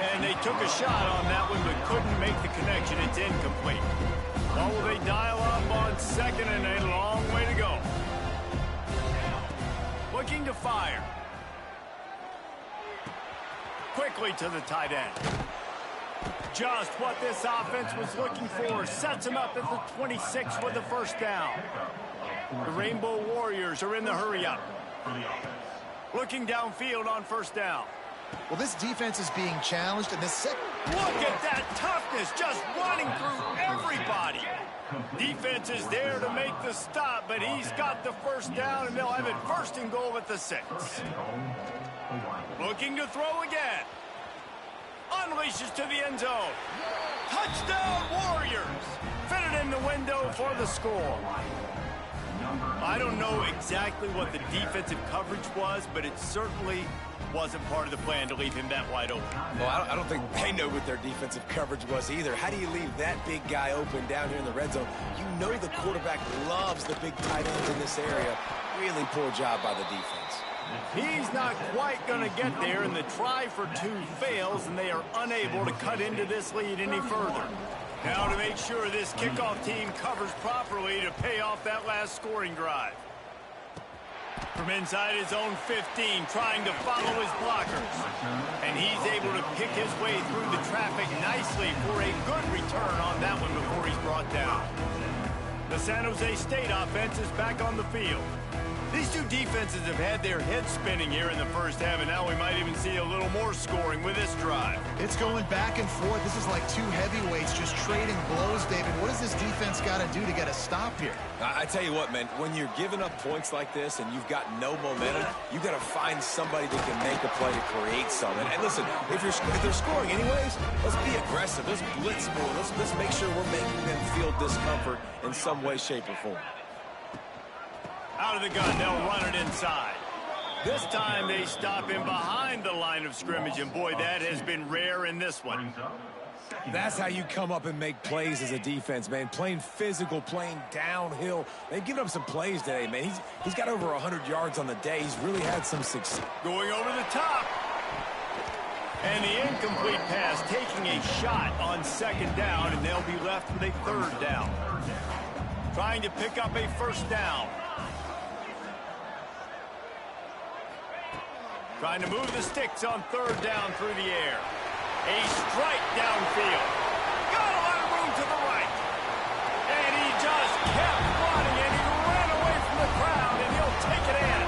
And they took a shot on that one, but couldn't make the connection. It's incomplete. Well, will they dial up on second, and a long way to go. Looking to fire. Quickly to the tight end. Just what this offense was looking for. Sets him up at the 26 for the first down. The Rainbow Warriors are in the hurry-up. Looking downfield on first down.
Well, this defense is being challenged, and this second...
Look at that toughness, just running through everybody. Defense is there to make the stop, but he's got the first down, and they'll have it first and goal at the 6. Looking to throw again. Unleashes to the end zone. Touchdown, Warriors. Fitted in the window for the score. I don't know exactly what the defensive coverage was, but it certainly wasn't part of the plan to leave him that wide open.
Well, I don't think they know what their defensive coverage was either. How do you leave that big guy open down here in the red zone? You know the quarterback loves the big tight ends in this area. Really poor job by the defense.
He's not quite going to get there, and the try for 2 fails, and they are unable to cut into this lead any further. Now to make sure this kickoff team covers properly to pay off that last scoring drive. From inside his own 15, trying to follow his blockers. And he's able to pick his way through the traffic nicely for a good return on that one before he's brought down. The San Jose State offense is back on the field. These two defenses have had their heads spinning here in the first half, and now we might even see a little more scoring with this drive.
It's going back and forth. This is like 2 heavyweights just trading blows, David. What does this defense got to do to get a stop here?
I tell you what, man, when you're giving up points like this and you've got no momentum, you've got to find somebody that can make a play to create something. And listen, if they're scoring anyways, let's be aggressive. Let's blitz more. Let's make sure we're making them feel discomfort in some way, shape, or form.
Out of the gun, they'll run it inside. This time they stop him behind the line of scrimmage, and boy, that has been rare in this one.
That's how you come up and make plays as a defense, man. Playing physical, playing downhill. They've given up some plays today, man. He's got over 100 yards on the day. He's really had some success.
Going over the top. And the incomplete pass, taking a shot on second down, and they'll be left with a third down. Trying to pick up a first down. Trying to move the sticks on third down through the air. A strike downfield. Got a lot of room to the right. And he just kept running, and he ran away from the crowd, and he'll take it in.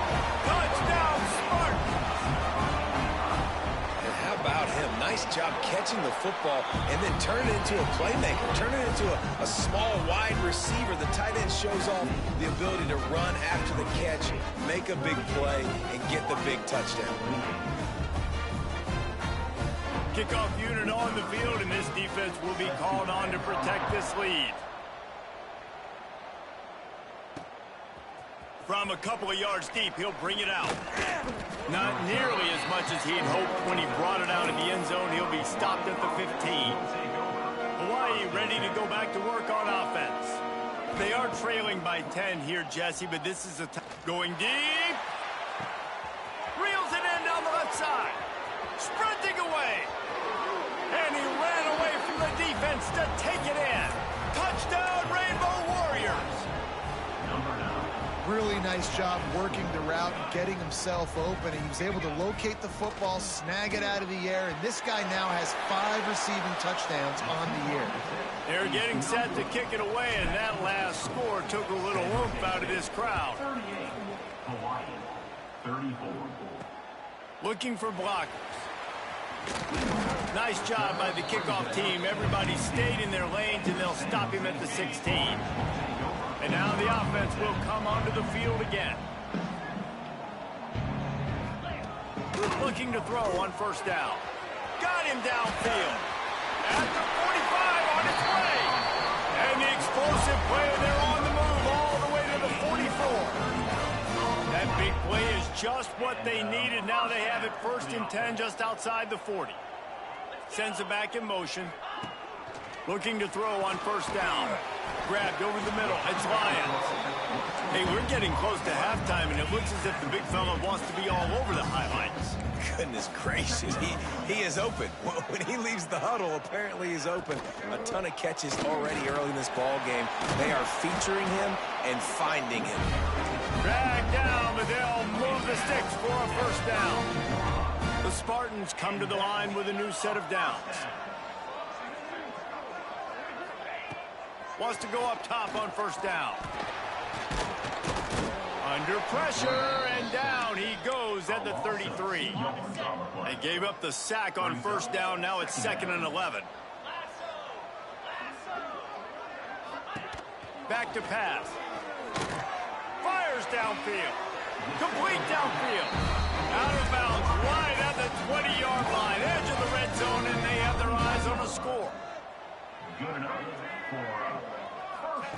Touchdown, Spartans.
And how about him? Nice job catching the football and then turn it into a playmaker. Turn it into a small, wide receiver. The tight end shows off the ability to run after the catch, make a big play, and get the big touchdown.
Kickoff unit on the field, and this defense will be called on to protect this lead. From a couple of yards deep, he'll bring it out. Not nearly as much as he'd hoped when he brought it out in the end zone. He'll be stopped at the 15. Hawaii ready to go back to work on offense. They are trailing by 10 here, Jesse, but this is going deep. Reels it in down the left side. Sprinting away. And he ran away from the defense to take it in. Touchdown, Rainbow Warriors.
Really nice job working the route and getting himself open. And he was able to locate the football, snag it out of the air, and this guy now has 5 receiving touchdowns on the year.
They're getting set to kick it away, and that last score took a little oomph out of this crowd.
38, Hawaii, 34.
Looking for blockers. Nice job by the kickoff team. Everybody stayed in their lanes, and they'll stop him at the 16. And now the offense will come onto the field again. Looking to throw on first down. Got him downfield. At the 45 on its way. And the explosive play, they're on the move all the way to the 44. That Big play is just what they needed. Now they have it 1st and 10 just outside the 40. Sends it back in motion. Looking to throw on 1st down. Grabbed over the middle. It's Lions. Hey, we're getting close to halftime, and it looks as if the big fella wants to be all over the highlights.
Goodness gracious, he is open. When he leaves the huddle, apparently he's open. A ton of catches already early in this ball game. They are featuring him and finding him.
Drag down, but they'll move the sticks for a 1st down. The Spartans come to the line with a new set of downs. Wants to go up top on 1st down. Under pressure, and down he goes at the 33. They gave up the sack on 1st down. Now it's 2nd and 11. Back to pass. Fires downfield. Complete downfield. Out of bounds, right at the 20-yard line. Edge of the red zone, and they have their eyes on a score.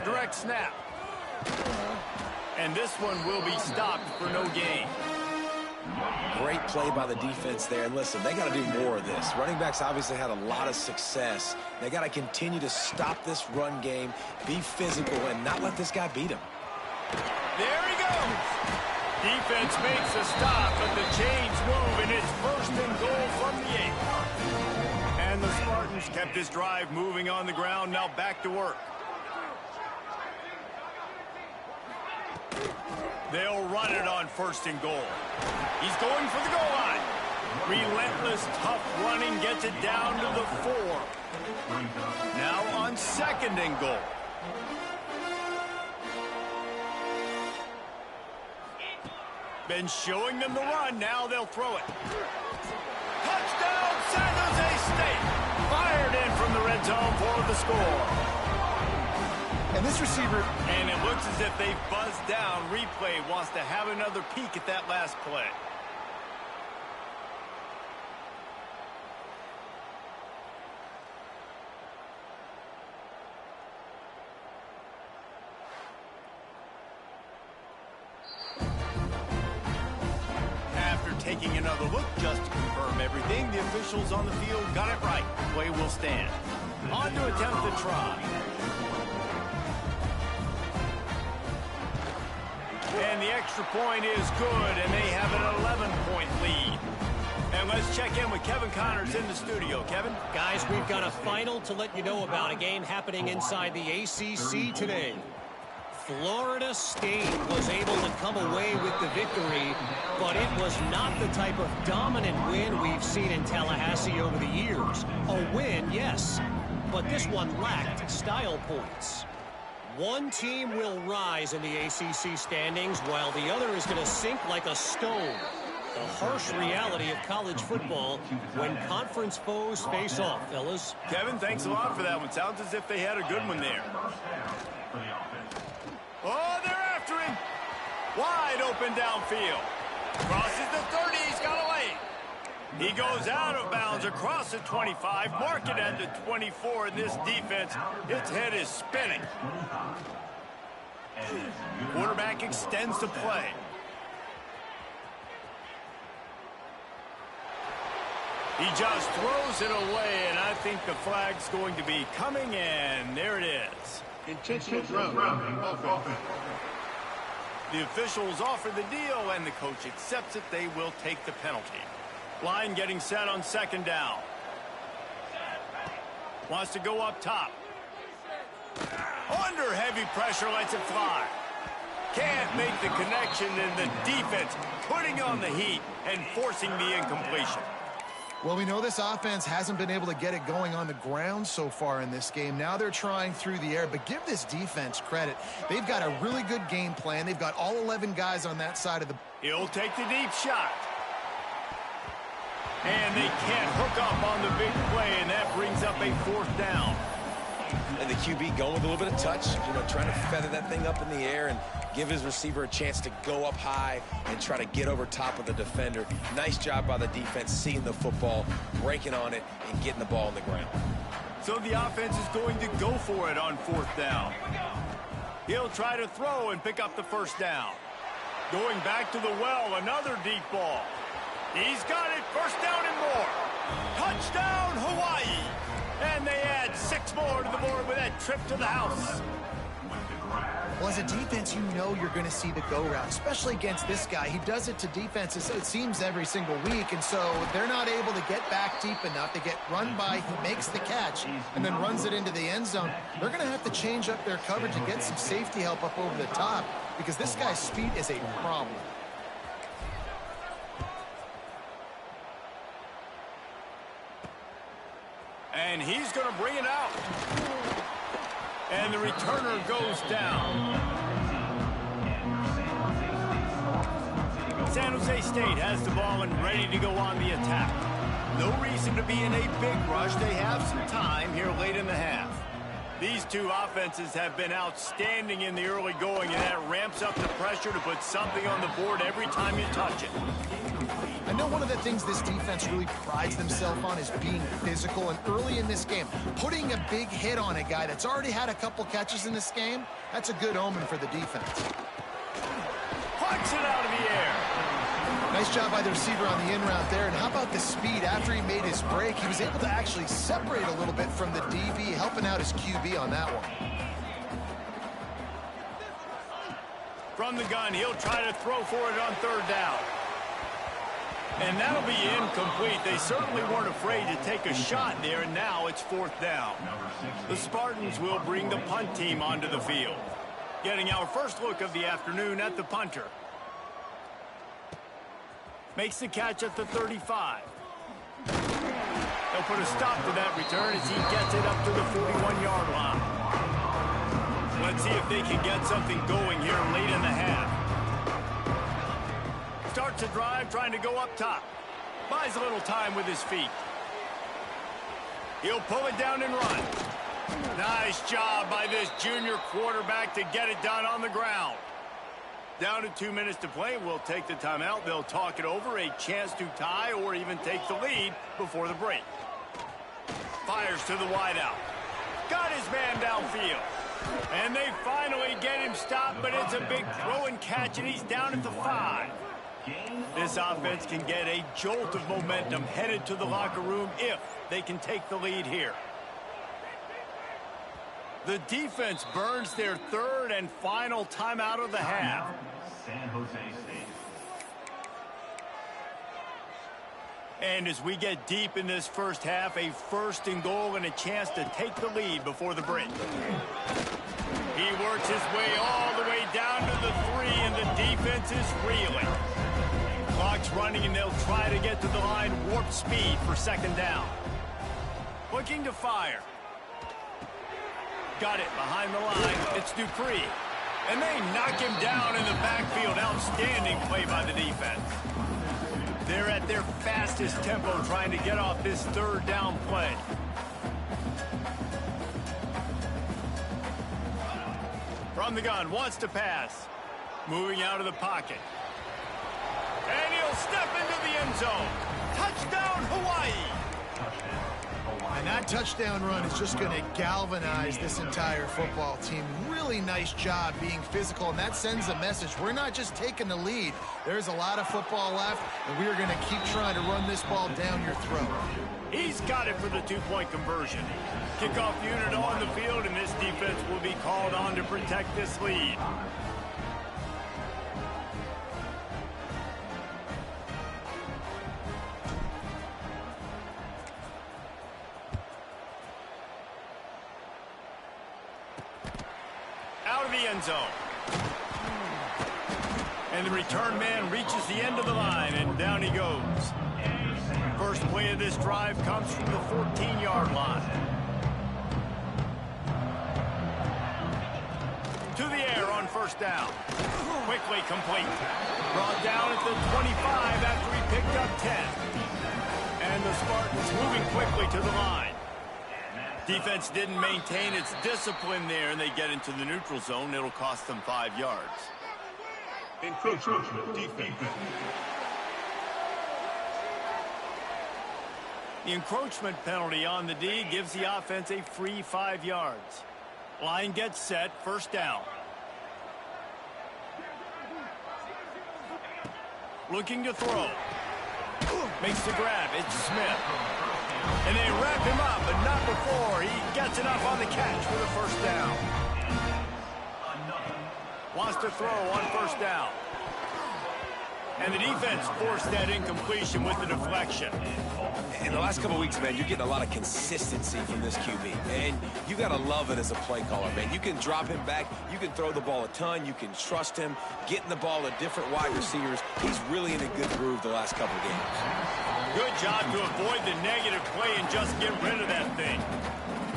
Direct snap. And this one will be stopped for no gain.
Great play by the defense there. And listen, they got to do more of this. Running backs obviously had a lot of success. They got to continue to stop this run game, be physical, and not let this guy beat him.
There he goes. Defense makes a stop, but the chains move, and it's 1st and goal from the 8. And the Spartans kept this drive moving on the ground. Now back to work. They'll run it on 1st and goal. He's going for the goal line. Relentless, tough running gets it down to the 4. Now on 2nd and goal. Been showing them the run. Now they'll throw it. Touchdown, San Jose State. Fired in from the red zone for the score.
And this receiver...
And it looks as if they've buzzed down. Replay wants to have another peek at that last play. After taking another look just to confirm everything, the officials on the field got it right. Play will stand. On to attempt the try. And the extra point is good, and they have an 11-point lead. And let's check in with Kevin Connors in the studio. Kevin?
Guys, we've got a final to let you know about, a game happening inside the ACC today. Florida State was able to come away with the victory, but it was not the type of dominant win we've seen in Tallahassee over the years. A win, yes, but this one lacked style points. One team will rise in the ACC standings, while the other is going to sink like a stone. The harsh reality of college football when conference foes face off, fellas.
Kevin, thanks a lot for that one. Sounds as if they had a good one there. Oh, they're after him. Wide open downfield. Crosses the 30. He's got a lane. He goes out of bounds across the 25. Mark it at the 24. In this defense, its head is spinning. Quarterback extends the play. He just throws it away, and I think the flag's going to be coming in. There it is.
Intentional grounding offense.
The officials offer the deal, and the coach accepts it. They will take the penalty. Line getting set on 2nd down. Wants to go up top. Under heavy pressure, lets it fly. Can't make the connection, and the defense putting on the heat and forcing the incompletion.
Well, we know this offense hasn't been able to get it going on the ground so far in this game. Now they're trying through the air, but give this defense credit. They've got a really good game plan. They've got all 11 guys on that side of the...
He'll take the deep shot. And they can't hook up on the big play, and that brings up a 4th down.
And the QB going with a little bit of touch, trying to feather that thing up in the air and give his receiver a chance to go up high and try to get over top of the defender. Nice job by the defense, seeing the football, breaking on it, and getting the ball on the ground.
So the offense is going to go for it on 4th down. He'll try to throw and pick up the 1st down. Going back to the well, another deep ball. He's got it, first down and more. Touchdown, Hawaii. And they add 6 more to the board with that trip to the house.
Well, as a defense, you know you're going to see the go route, especially against this guy. He does it to defenses, it seems, every single week, and so they're not able to get back deep enough to get run by. He makes the catch and then runs it into the end zone. They're going to have to change up their coverage and get some safety help up over the top because this guy's speed is a problem.
And he's going to bring it out. And the returner goes down. San Jose State has the ball and ready to go on the attack. No reason to be in a big rush. They have some time here late in the half. These two offenses have been outstanding in the early going, and that ramps up the pressure to put something on the board every time you touch it.
I know one of the things this defense really prides themselves on is being physical, and early in this game, putting a big hit on a guy that's already had a couple catches in this game, that's a good omen for the defense.
Punch it out of the air.
Nice job by the receiver on the in route there, and how about the speed after he made his break? He was able to actually separate a little bit from the DB, helping out his QB on that one.
From the gun, he'll try to throw for it on 3rd down. And that'll be incomplete. They certainly weren't afraid to take a shot there, and now it's 4th down. The Spartans will bring the punt team onto the field. Getting our first look of the afternoon at the punter. Makes the catch at the 35. They'll put a stop to that return as he gets it up to the 41-yard line. Let's see if they can get something going here late in the half. Starts a drive trying to go up top. Buys a little time with his feet. He'll pull it down and run. Nice job by this junior quarterback to get it done on the ground. Down to 2 minutes to play. We'll take the timeout. They'll talk it over. A chance to tie or even take the lead before the break. Fires to the wideout. Got his man downfield. And they finally get him stopped, but it's a big throw and catch, and he's down at the 5. This offense can get a jolt of momentum headed to the locker room if they can take the lead here. The defense burns their 3rd and final timeout of the half.
San Jose State.
And as we get deep in this first half, a 1st and goal and a chance to take the lead before the break. He works his way all the way down to the 3, and the defense is reeling. Clock's running, and they'll try to get to the line warp speed for 2nd down. Looking to fire. Got it behind the line. It's Dupree. And they knock him down in the backfield. Outstanding play by the defense. They're at their fastest tempo trying to get off this 3rd down play. From the gun, wants to pass. Moving out of the pocket. And he'll step into the end zone. Touchdown, Hawaii.
And that touchdown run is just going to galvanize this entire football team. Really nice job being physical, and that sends a message. We're not just taking the lead. There's a lot of football left, and we are going to keep trying to run this ball down your throat.
He's got it for the 2-point conversion. Kickoff unit on the field, and this defense will be called on to protect this lead. Out of the end zone. And the return man reaches the end of the line, and down he goes. First play of this drive comes from the 14-yard line. To the air on 1st down. Quickly complete. Brought down at the 25 after he picked up 10. And the Spartans moving quickly to the line. Defense didn't maintain its discipline there, and they get into the neutral zone. It'll cost them 5 yards.
Encroachment defense.
The encroachment penalty on the D gives the offense a free 5 yards. Line gets set, 1st down. Looking to throw. Makes the grab. It's Smith. And they wrap him up, but not before he gets enough on the catch for the first down. Wants to throw on first down. And the defense forced that incompletion with the deflection.
In the last couple of weeks, man, you're getting a lot of consistency from this QB. And you got to love it as a play caller, man. You can drop him back. You can throw the ball a ton. You can trust him, getting the ball to different wide receivers. He's really in a good groove the last couple of games.
Good job to avoid the negative play and just get rid of that thing.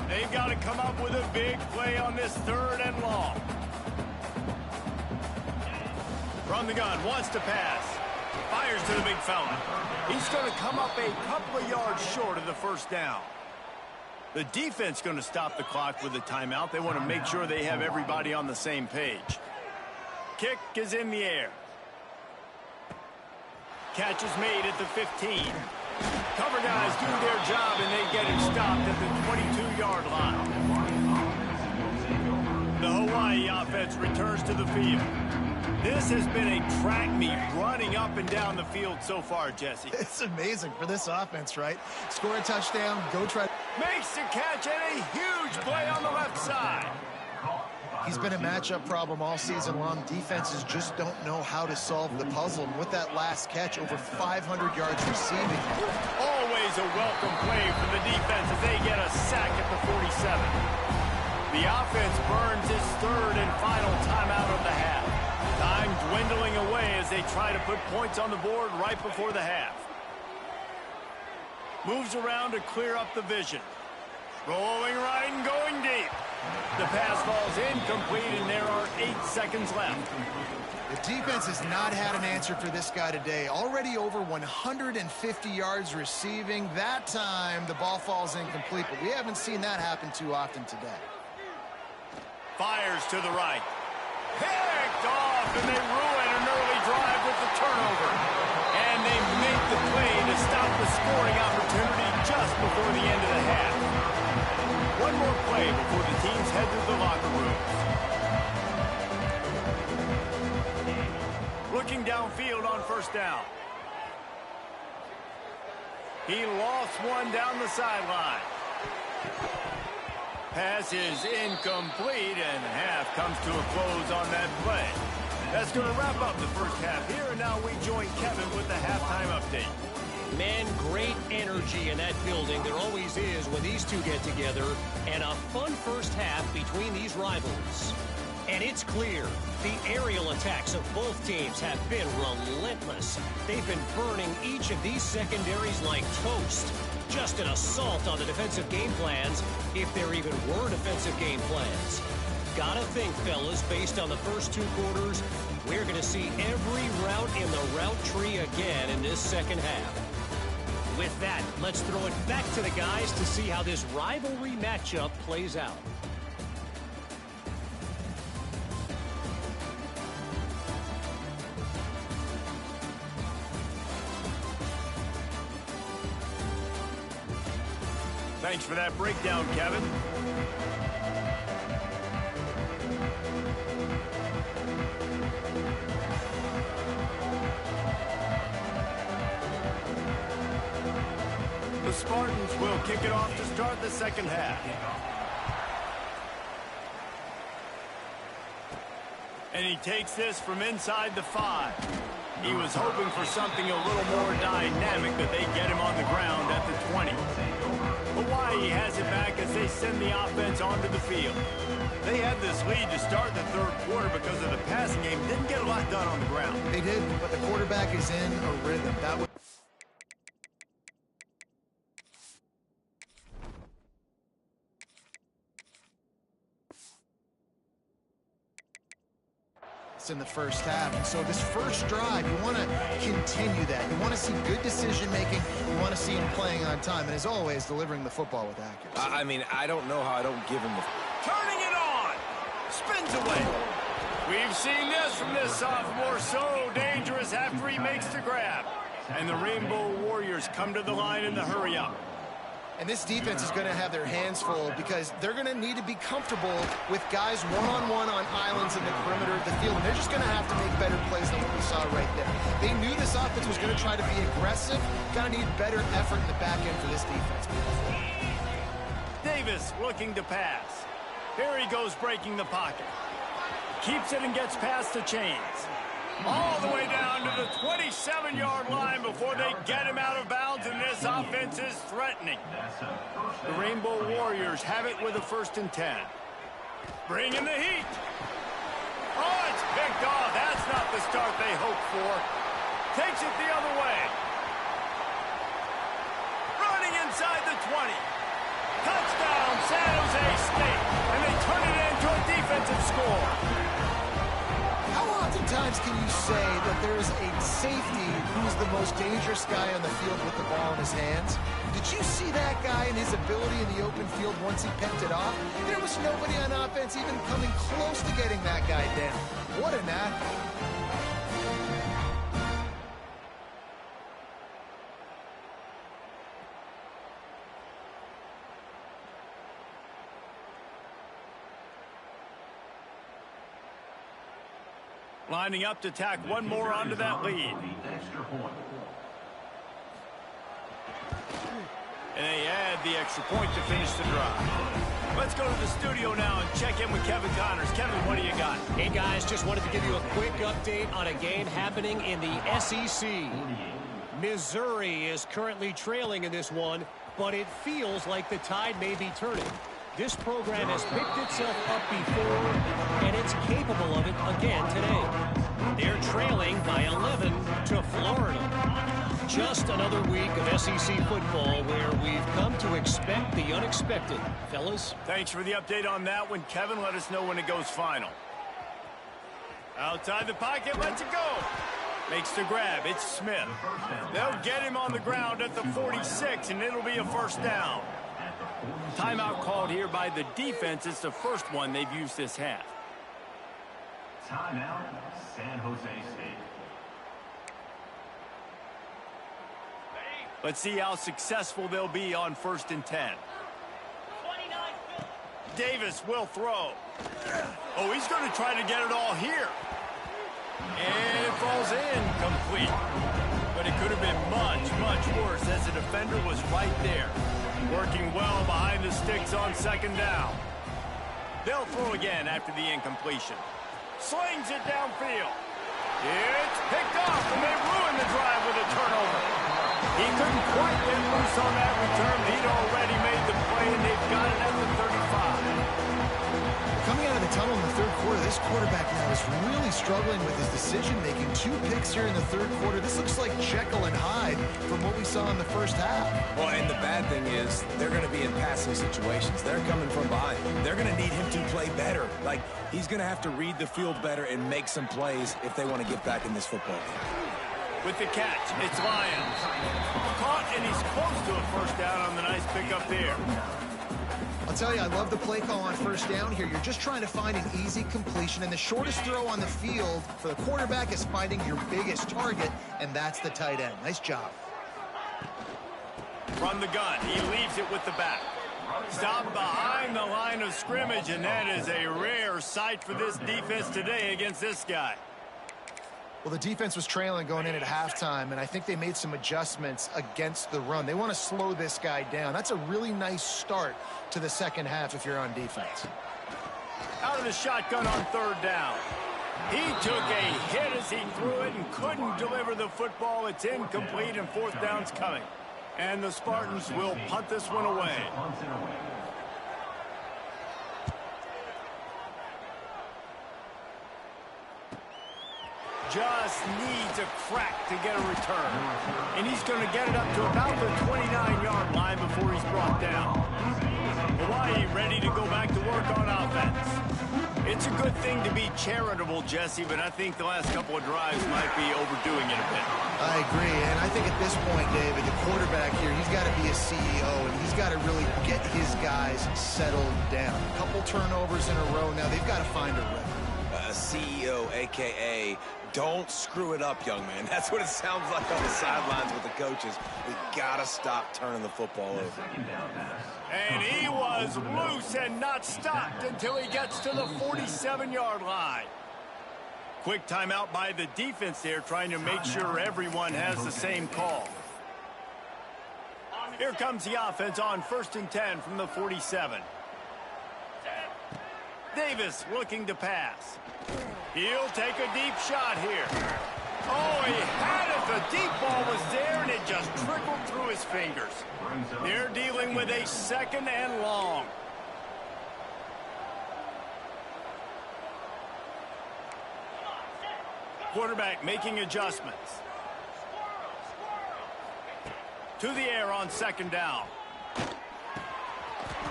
They've got to come up with a big play on this 3rd and long. From the gun, wants to pass. Fires to the big fella. He's going to come up a couple of yards short of the first down. The defense going to stop the clock with a timeout. They want to make sure they have everybody on the same page. Kick is in the air. Catch is made at the 15. Cover guys do their job, and they get him stopped at the 22-yard line. The Hawaii offense returns to the field. This has been a track meet running up and down the field so far, Jesse.
It's amazing for this offense, right? Score a touchdown, go try.
Makes the catch and a huge play on the left side.
He's been a matchup problem all season long. Defenses just don't know how to solve the puzzle. And with that last catch, over 500 yards receiving.
Always a welcome play for the defense as they get a sack at the 47. The offense burns its 3rd and final timeout of the half. Time dwindling away as they try to put points on the board right before the half. Moves around to clear up the vision. Rolling right and going deep. The pass falls incomplete, and there are 8 seconds left.
The defense has not had an answer for this guy today. Already over 150 yards receiving. That time, the ball falls incomplete, but we haven't seen that happen too often today.
Fires to the right. Picked off, and they ruin an early drive with the turnover. And they make the play to stop the scoring opportunity just before the end of the half. One more play before the teams head to the locker rooms. Looking downfield on first down. He lost one down the sideline. Pass is incomplete, and half comes to a close on that play. That's going to wrap up the first half here, and now we join Kevin with the halftime update.
Man, great energy in that building. There always is when these two get together, and a fun first half between these rivals. And it's clear, the aerial attacks of both teams have been relentless. They've been burning each of these secondaries like toast. Just an assault on the defensive game plans, if there even were defensive game plans. Gotta think, fellas, based on the first 2 quarters, we're going to see every route in the route tree again in this second half. With that, let's throw it back to the guys to see how this rivalry matchup plays out.
Thanks for that breakdown, Kevin. The Spartans will kick it off to start the second half. And he takes this from inside the 5. He was hoping for something a little more dynamic, but they get him on the ground at the 20. Hawaii has it back as they send the offense onto the field. They had this lead to start the 3rd quarter because of the passing game. Didn't get a lot done on the ground.
They did, but the quarterback is in a rhythm. That was in the first half. And so this first drive, you want to continue that. You want to see good decision-making. You want to see him playing on time. And as always, delivering the football with accuracy.
I mean, I don't know how I don't give him the...
Turning it on! Spins away. We've seen this from this sophomore. So dangerous after he makes the grab. And the Rainbow Warriors come to the line in the hurry-up.
And this defense is going to have their hands full because they're going to need to be comfortable with guys one-on-one on islands in the perimeter of the field. And they're just going to have to make better plays than what we saw right there. They knew this offense was going to try to be aggressive. Going to need better effort in the back end for this defense.
Davis looking to pass. Here he goes breaking the pocket. Keeps it and gets past the chains. All the way down to the 27-yard line before they get him out of bounds, and this offense is threatening. The Rainbow Warriors have it with a 1st and 10. Bring in the heat. Oh, it's picked off. That's not the start they hoped for. Takes it the other way. Running inside the 20. Touchdown, San Jose State. And they turn it into a defensive score.
How oftentimes can you say that there's a safety who's the most dangerous guy on the field with the ball in his hands? Did you see that guy and his ability in the open field once he picked it off? There was nobody on offense even coming close to getting that guy down. What an athlete.
Lining up to tack one more onto that lead. And they add the extra point to finish the drive. Let's go to the studio now and check in with Kevin Connors. Kevin, what do you got?
Hey, guys, just wanted to give you a quick update on a game happening in the SEC. Missouri is currently trailing in this one, but it feels like the tide may be turning. This program has picked itself up before, and it's capable of it again today. They're trailing by 11 to Florida. Just another week of SEC football where we've come to expect the unexpected. Fellas?
Thanks for the update on that one, Kevin. Let us know when it goes final. Outside the pocket, lets it go. Makes the grab. It's Smith. They'll get him on the ground at the 46, and it'll be a 1st down. Timeout called here by the defense. It's the first one they've used this half.
Timeout, San Jose State.
Let's see how successful they'll be on 1st and 10. Davis will throw. Oh, he's going to try to get it all here. And it falls in complete. But it could have been much, much worse as the defender was right there. Working well behind the sticks on 2nd down. They'll throw again after the incompletion. Slings it downfield. It's picked off, and they ruin the drive with a turnover. He couldn't quite get loose on that return. He'd already made the play, and they've got it at the 35.
Coming out of the tunnel in the 3rd quarter, this quarterback now is really struggling with his decision-making. 2 picks here in the 3rd quarter. This looks like Jekyll and Hyde from what we saw in the 1st half.
Well, and the bad thing is they're going to be in passing situations. They're coming from behind. They're going to need him to play better. Like, he's going to have to read the field better and make some plays if they want to get back in this football game.
With the catch, it's Lyons. Caught, and he's close to a 1st down on the nice pickup there.
I'll tell you, I love the play call on 1st down here. You're just trying to find an easy completion, and the shortest throw on the field for the quarterback is finding your biggest target, and that's the tight end. Nice job.
From the gun, he leaves it with the back. Stopped behind the line of scrimmage, and that is a rare sight for this defense today against this guy.
Well, the defense was trailing going in at halftime, and I think they made some adjustments against the run. They want to slow this guy down. That's a really nice start to the 2nd half if you're on defense.
Out of the shotgun on 3rd down. He took a hit as he threw it and couldn't deliver the football. It's incomplete, and 4th down's coming. And the Spartans will punt this one away. Just needs a crack to get a return. And he's going to get it up to about the 29-yard line before he's brought down. Hawaii ready to go back to work on offense. It's a good thing to be charitable, Jesse, but I think the last couple of drives might be overdoing it a bit.
I agree, and I think at this point, David, the quarterback here, he's got to be a CEO, and he's got to really get his guys settled down. A couple turnovers in a row now. They've got to find a rhythm.
CEO, a.k.a. don't screw it up, young man. That's what it sounds like on the sidelines with the coaches. We got to stop turning the football over.
And he was loose and not stopped until he gets to the 47-yard line. Quick timeout by the defense there, trying to make sure everyone has the same call. Here comes the offense on 1st and 10 from the 47. Davis looking to pass. He'll take a deep shot here. Oh, he had it. The deep ball was there, and it just trickled through his fingers. They're dealing with a 2nd and long. Quarterback making adjustments. To the air on 2nd down.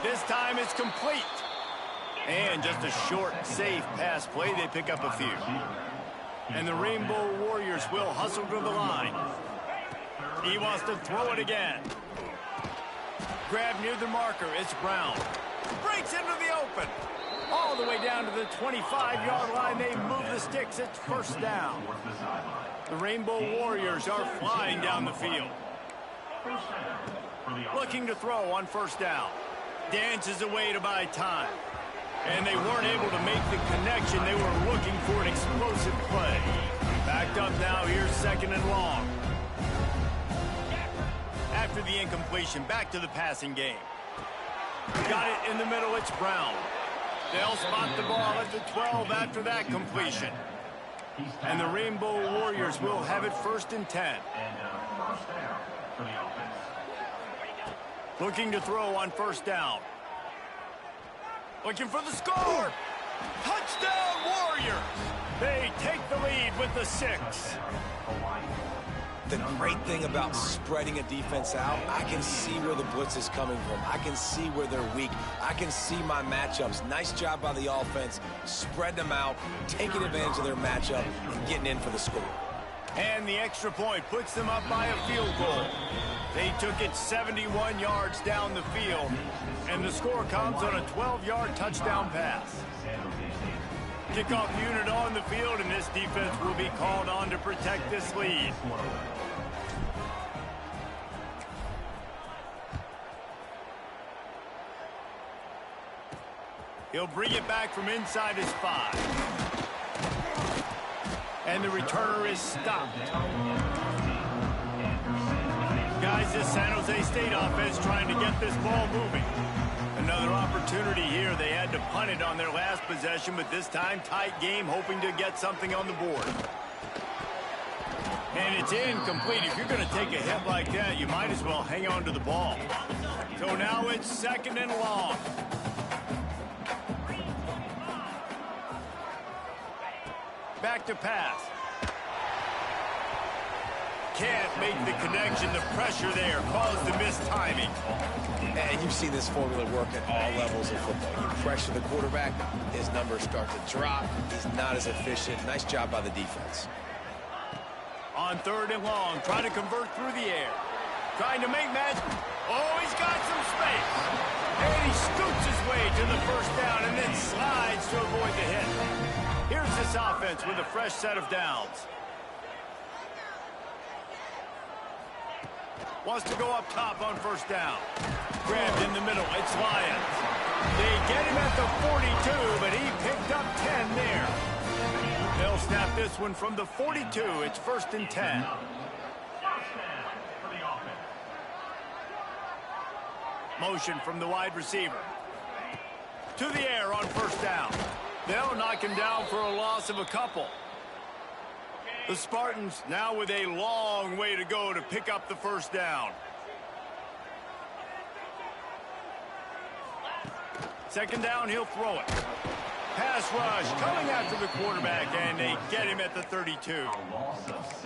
This time it's complete. And just a short, safe pass play. They pick up a few. And the Rainbow Warriors will hustle to the line. He wants to throw it again. Grab near the marker. It's Brown. Breaks into the open. All the way down to the 25-yard line. They move the sticks. It's 1st down. The Rainbow Warriors are flying down the field. Looking to throw on 1st down. Dances away to buy time. And they weren't able to make the connection. They were looking for an explosive play. Backed up now. Here's 2nd and long. After the incompletion, back to the passing game. Got it in the middle. It's Brown. They'll spot the ball at the 12 after that completion. And the Rainbow Warriors will have it 1st and 10. Looking to throw on 1st down. Looking for the score. Touchdown Warriors. They take the lead with the 6.
The great thing about spreading a defense out, I can see where the blitz is coming from. I can see where they're weak. I can see my matchups. Nice job by the offense, spreading them out, taking advantage of their matchup, and getting in for the score.
And the extra point puts them up by a field goal. They took it 71 yards down the field, and the score comes on a 12-yard touchdown pass. Kickoff unit on the field, and this defense will be called on to protect this lead. He'll bring it back from inside his 5. And the returner is stopped. Guys, this San Jose State offense trying to get this ball moving. Another opportunity here. They had to punt it on their last possession, but this time tight game, hoping to get something on the board. And it's incomplete. If you're going to take a hit like that, you might as well hang on to the ball. So now it's 2nd and long. Back to pass. Can't make the connection. The pressure there caused the missed timing.
And you've seen this formula work at all levels of football. You pressure the quarterback, his numbers start to drop. He's not as efficient. Nice job by the defense.
On 3rd and long, trying to convert through the air. Trying to make magic. Oh, he's got some space. And he scoots his way to the 1st down and then slides to avoid the hit. Here's this offense with a fresh set of downs. Wants to go up top on 1st down. Grabbed in the middle. It's Lions. They get him at the 42, but he picked up 10 there. They'll snap this one from the 42. It's 1st and 10. Motion from the wide receiver. To the air on 1st down. They'll knock him down for a loss of a couple. The Spartans now with a long way to go to pick up the 1st down. 2nd down, he'll throw it. Pass rush coming after the quarterback, and they get him at the 32.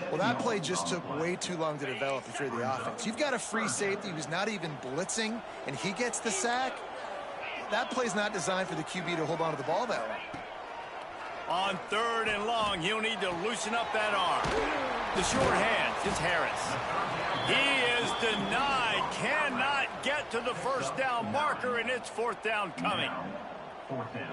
Well, that play just took way too long to develop if you're the offense. You've got a free safety who's not even blitzing, and he gets the sack. That play's not designed for the QB to hold on to the ball that long.
On 3rd and long, he'll need to loosen up that arm. The short hands, it's Harris. He is denied, cannot get to the 1st down marker, and it's 4th down coming.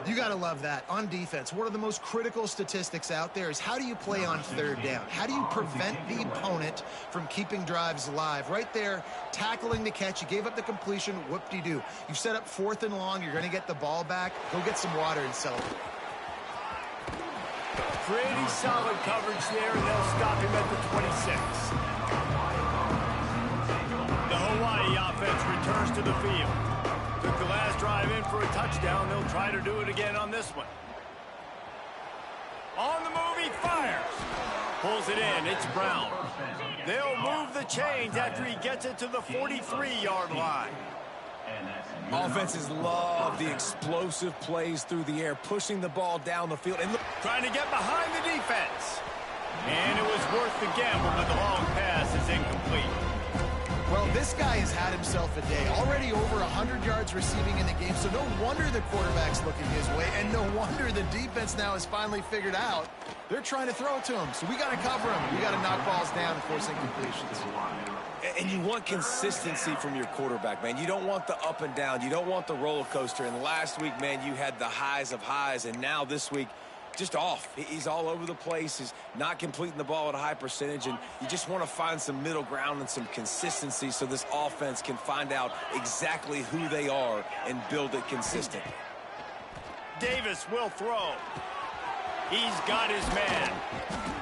You got to love that. On defense, one of the most critical statistics out there is how do you play on third down? How do you prevent the opponent from keeping drives alive? Right there, tackling the catch. You gave up the completion. Whoop-de-doo. You've set up 4th and long. You're going to get the ball back. Go get some water and celebrate.
Pretty solid coverage there, and they'll stop him at the 26. The Hawaii offense returns to the field. Took the last drive in for a touchdown. They'll try to do it again on this one. On the move, he fires. Pulls it in. It's Brown. They'll move the chains after he gets it to the 43-yard line.
Offenses love the explosive plays through the air, pushing the ball down the field. And
Trying to get behind the defense. And it was worth the gamble, but the long pass is incomplete.
Well, this guy has had himself a day. Already over 100 yards receiving in the game, so no wonder the quarterback's looking his way, and no wonder the defense now has finally figured out they're trying to throw it to him. So we got to cover him. We got to knock balls down and force incompletions.
And you want consistency from your quarterback, man. You don't want the up and down. You don't want the roller coaster. And last week, man, you had the highs of highs, and now this week, just off. He's all over the place. He's not completing the ball at a high percentage, and you just want to find some middle ground and some consistency so this offense can find out exactly who they are and build it consistent.
Davis will throw. He's got his man.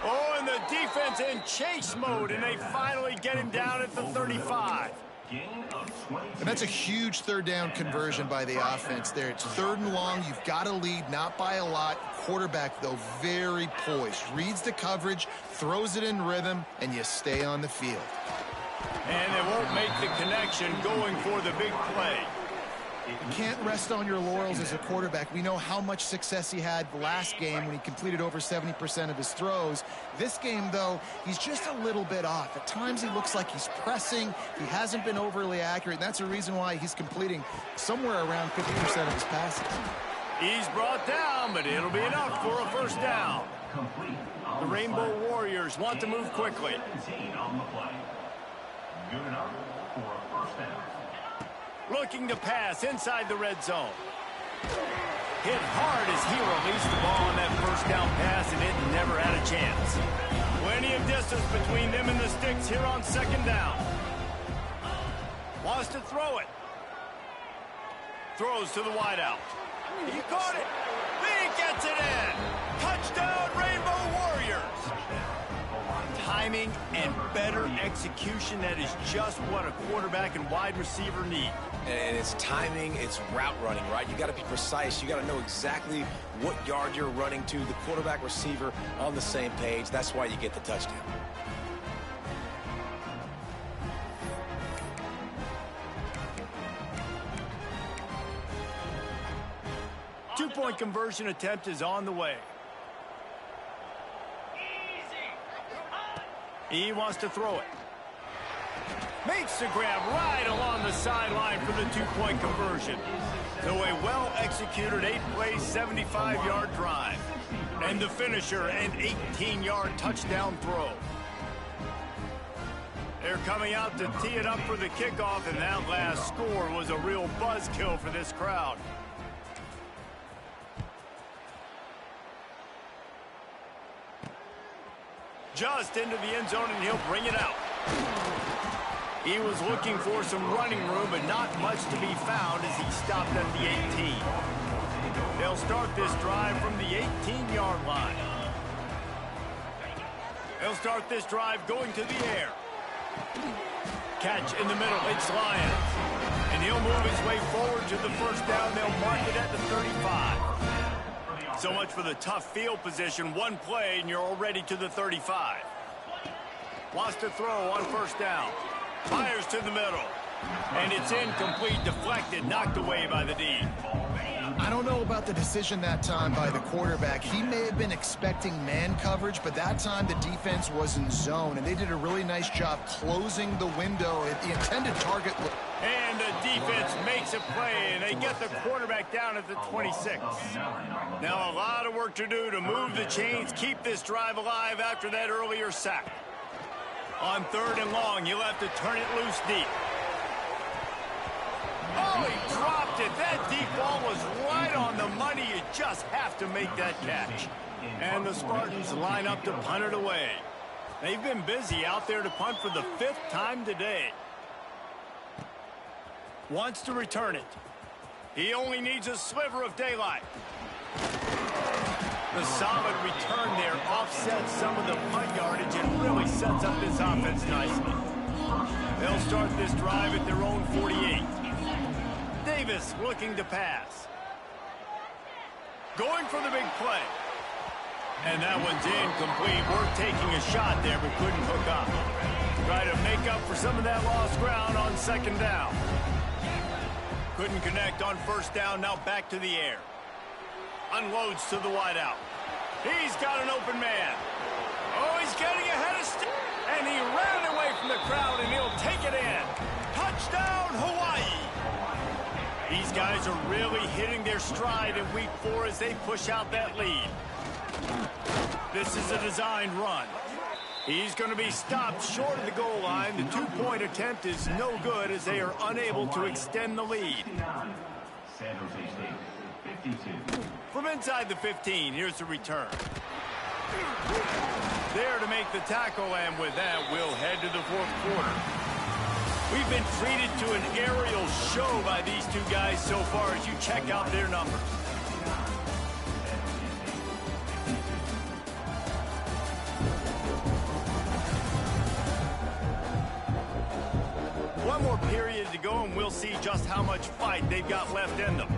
Oh, and the defense in chase mode, and they finally get him down at the 35.
And that's a huge third down conversion by the offense there. It's 3rd and long. You've got to lead, not by a lot. Quarterback, though, very poised. Reads the coverage, throws it in rhythm, and you stay on the field.
And they won't make the connection going for the big play.
You can't rest on your laurels as a quarterback. We know how much success he had last game when he completed over 70% of his throws. This game, though, he's just a little bit off. At times he looks like he's pressing. He hasn't been overly accurate, and that's a reason why he's completing somewhere around 50% of his passes.
He's brought down, but it'll be enough for a first down. The Rainbow Warriors want to move quickly. Looking to pass inside the red zone. Hit hard as he released the ball on that first down pass, and it never had a chance. Plenty of distance between them and the sticks here on 2nd down. Wants to throw it. Throws to the wideout. He caught it. He gets it in. Touchdown, Rainbow Warriors. Timing and better execution, that is just what a quarterback and wide receiver need.
And it's timing, it's route running, right? You got to be precise. You got to know exactly what yard you're running to. The quarterback, receiver on the same page. That's why you get the touchdown.
Two-point conversion attempt is on the way. He wants to throw it. Makes the grab right along the sideline for the two-point conversion. So a well-executed 8-play, 75-yard drive. And the finisher, an 18-yard touchdown throw. They're coming out to tee it up for the kickoff, and that last score was a real buzzkill for this crowd. Just into the end zone, and he'll bring it out. He was looking for some running room, but not much to be found as he stopped at the 18. They'll start this drive from the 18-yard line. They'll start this drive going to the air. Catch in the middle, it's Lyons. And he'll move his way forward to the first down. They'll mark it at the 35. So much for the tough field position. One play, and you're already to the 35. Wants to throw on first down. Fires to the middle. And it's incomplete, deflected, knocked away by the D.
I don't know about the decision that time by the quarterback. He may have been expecting man coverage, but that time the defense was in zone, and they did a really nice job closing the window at the intended target.
And the defense makes a play, and they get the quarterback down at the 26. Now a lot of work to do to move the chains, keep this drive alive after that earlier sack. On 3rd and long, you'll have to turn it loose deep. Oh, he dropped dropped it. That deep ball was right on the money. You just have to make that catch. And the Spartans line up to punt it away. They've been busy out there to punt for the 5th time today. Wants to return it. He only needs a sliver of daylight. The solid return there offsets some of the punt yardage and really sets up this offense nicely. They'll start this drive at their own 48. Davis looking to pass. Going for the big play. And that one's incomplete. We're taking a shot there, but couldn't hook up. Try to make up for some of that lost ground on 2nd down. Couldn't connect on 1st down. Now back to the air. Unloads to the wideout. He's got an open man. Oh, he's getting ahead of and he ran away from the crowd, and he'll take it in. Touchdown, Hawaii. These guys are really hitting their stride in week 4 as they push out that lead. This is a designed run. He's going to be stopped short of the goal line. The 2-point attempt is no good as they are unable to extend the lead. From inside the 15, here's the return. There to make the tackle, and with that, we'll head to the 4th quarter. We've been treated to an aerial show by these two guys so far as you check out their numbers. One more period to go, and we'll see just how much fight they've got left in them.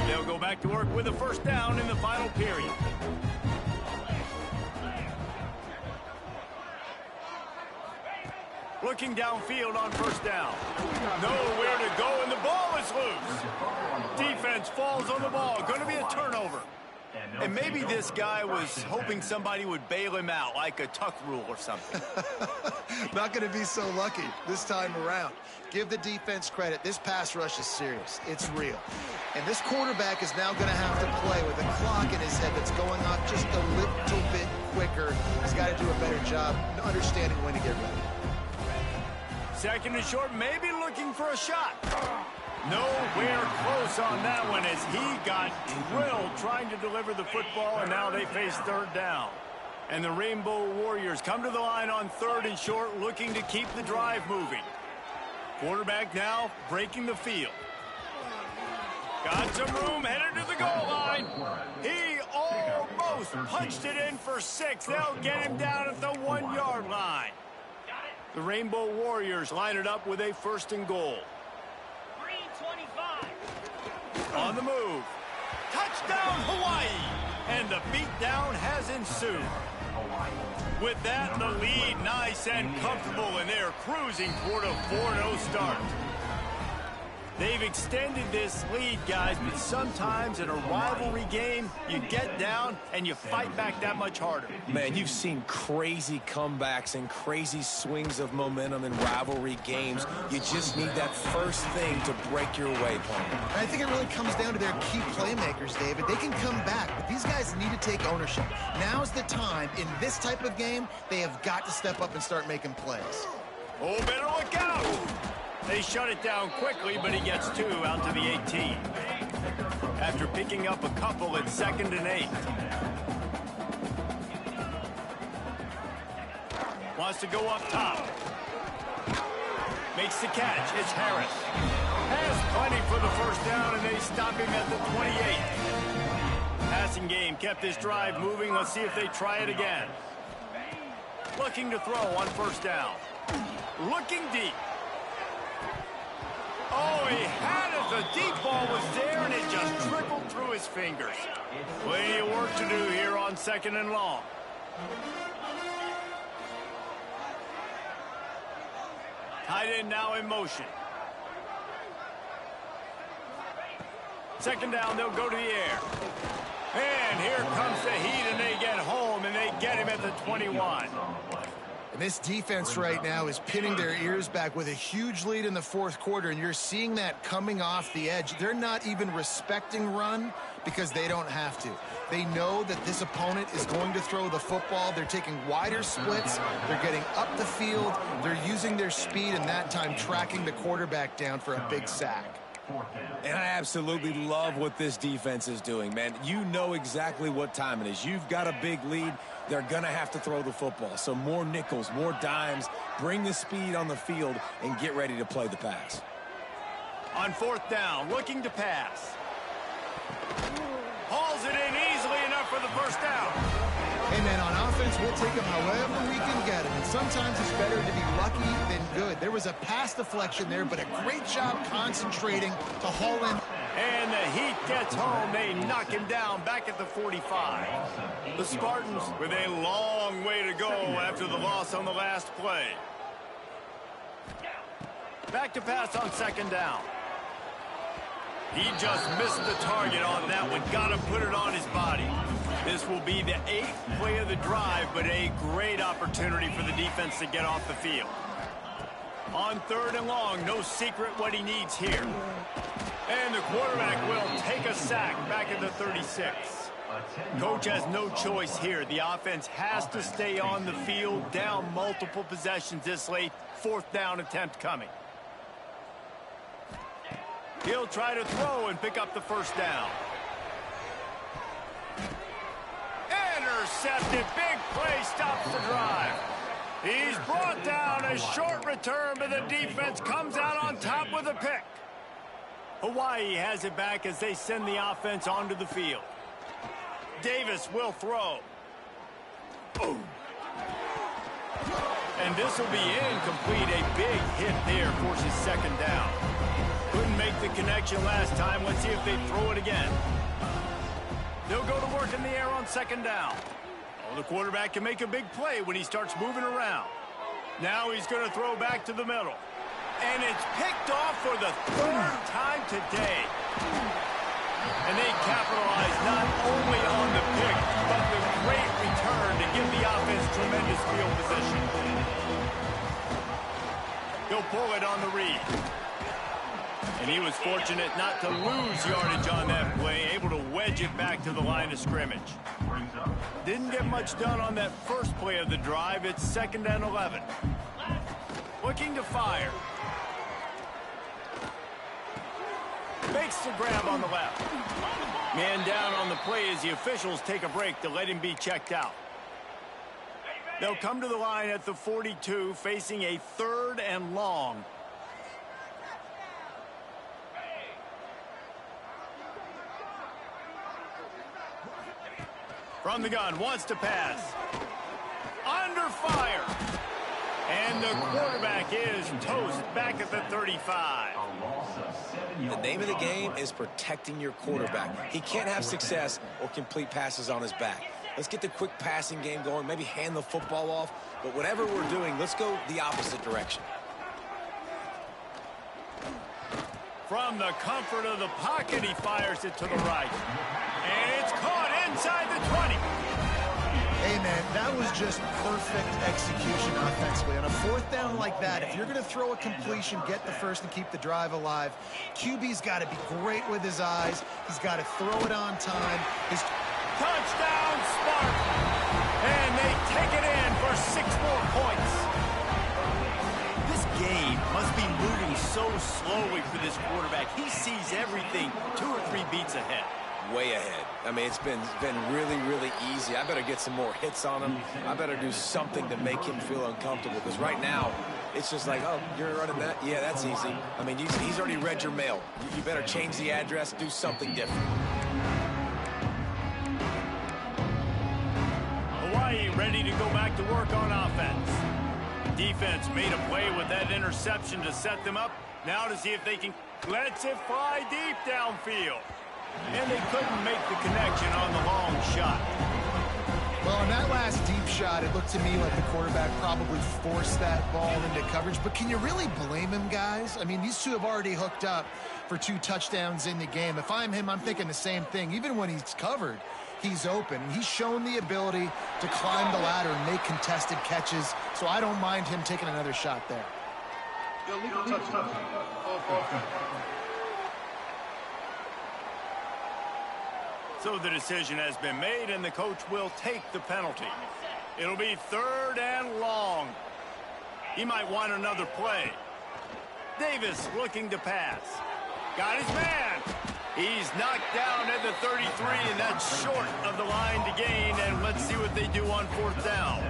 They'll go back to work with a 1st down in the final period. Looking downfield on 1st down. Nowhere to go, and the ball is loose. Defense falls on the ball. Going to be a turnover. And maybe this guy was hoping somebody would bail him out, like a tuck rule or something.
Not going to be so lucky this time around. Give the defense credit. This pass rush is serious. It's real. And this quarterback is now going to have to play with a clock in his head that's going off just a little bit quicker. He's got to do a better job understanding when to get ready.
2nd and short, maybe looking for a shot. Nowhere close on that one as he got drilled trying to deliver the football, and now they face 3rd down. And the Rainbow Warriors come to the line on 3rd and short, looking to keep the drive moving. Quarterback now breaking the field. Got some room, headed to the goal line. He almost punched it in for 6. They'll get him down at the 1-yard line. The Rainbow Warriors line it up with a 1st and goal. On the move. Touchdown, Hawaii! And the beatdown has ensued. With that, the lead nice and comfortable, and they're cruising toward a 4-0 start. They've extended this lead, guys, but sometimes in a rivalry game, you get down and you fight back that much harder.
Man, you've seen crazy comebacks and crazy swings of momentum in rivalry games. You just need that first thing to break your way, Palmer.
I think it really comes down to their key playmakers, David. They can come back, but these guys need to take ownership. Now's the time. In this type of game, they have got to step up and start making plays.
Oh, better look out! They shut it down quickly, but he gets 2 out to the 18. After picking up a couple at 2nd and 8. Wants to go up top. Makes the catch. It's Harris. Has plenty for the 1st down, and they stop him at the 28. Passing game kept this drive moving. Let's see if they try it again. Looking to throw on 1st down. Looking deep. Oh, he had it. The deep ball was there, and it just trickled through his fingers. Plenty of work to do here on 2nd and long. Tight end now in motion. 2nd down, they'll go to the air. And here comes the heat, and they get home, and they get him at the 21.
And this defense right now is pinning their ears back with a huge lead in the fourth quarter, and you're seeing that coming off the edge. They're not even respecting run because they don't have to. They know that this opponent is going to throw the football. They're taking wider splits. They're getting up the field. They're using their speed, and that time tracking the quarterback down for a big sack.
And I absolutely love what this defense is doing, man. You know exactly what time it is. You've got a big lead. They're going to have to throw the football. So more nickels, more dimes, bring the speed on the field, and get ready to play the pass.
On fourth down, looking to pass. Hauls it in easily enough for the first down.
Hey, man, on offense, we'll take them however we can get them. And sometimes it's better to be lucky than good. There was a pass deflection there, but a great job concentrating to haul in.
And the heat gets home. They knock him down back at the 45. The Spartans with a long way to go after the loss on the last play. Back to pass on second down. He just missed the target on that one. Got to put it on his body. This will be the 8th play of the drive, but a great opportunity for the defense to get off the field. On third and long, no secret what he needs here. And the quarterback will take a sack back at the 36. Coach has no choice here. The offense has to stay on the field, down multiple possessions this late. Fourth down attempt coming. He'll try to throw and pick up the first down. Intercepted. Big play stops the drive. He's brought down. A short return, but the defense comes out on top with a pick. Hawaii has it back as they send the offense onto the field. Davis will throw. Oh. And this will be incomplete. A big hit there forces second down. Couldn't make the connection last time. Let's see if they throw it again. They'll go to work in the air on second down. Oh, the quarterback can make a big play when he starts moving around. Now he's going to throw back to the middle. And it's picked off for the third time today. And they capitalize not only on the pick, but the great return to give the offense tremendous field position. He'll pull it on the read. And he was fortunate not to lose yardage on that play, able to wedge it back to the line of scrimmage. Didn't get much done on that first play of the drive. It's 2nd and 11. Looking to fire. Makes the grab on the left. Man down on the play as the officials take a break to let him be checked out. They'll come to the line at the 42, facing a 3rd and long. From the gun, wants to pass. Under fire. And the quarterback is toast back at the 35.
The name of the game is protecting your quarterback. He can't have success or complete passes on his back. Let's get the quick passing game going, maybe hand the football off. But whatever we're doing, let's go the opposite direction.
From the comfort of the pocket, he fires it to the right. And it's caught inside the 20.
Hey, man, that was just perfect execution offensively. On a 4th down like that, if you're going to throw a completion, get the first and keep the drive alive, QB's got to be great with his eyes. He's got to throw it on time.
Touchdown, Spartan! And they take it in for 6 more points. This game must be moving so slowly for this quarterback. He sees everything 2 or 3 beats ahead.
Way ahead. I mean, it's been really, really easy. I better get some more hits on him. I better do something to make him feel uncomfortable, because right now, it's just like, oh, you're running that? Yeah, that's easy. I mean, he's already read your mail. You better change the address, do something different.
Hawaii ready to go back to work on offense. Defense made a play with that interception to set them up. Now to see if they can let it fly deep downfield. And they couldn't make the connection on the long shot.
Well, on that last deep shot, it looked to me like the quarterback probably forced that ball into coverage. But can you really blame him, guys? I mean, these two have already hooked up for 2 touchdowns in the game. If I'm him, I'm thinking the same thing. Even when he's covered, he's open. He's shown the ability to climb the ladder and make contested catches, so I don't mind him taking another shot there.
Illegal touchdown. Offense.
So the decision has been made, and the coach will take the penalty. It'll be 3rd and long. He might want another play. Davis looking to pass. Got his man. He's knocked down at the 33, and that's short of the line to gain. And let's see what they do on 4th down.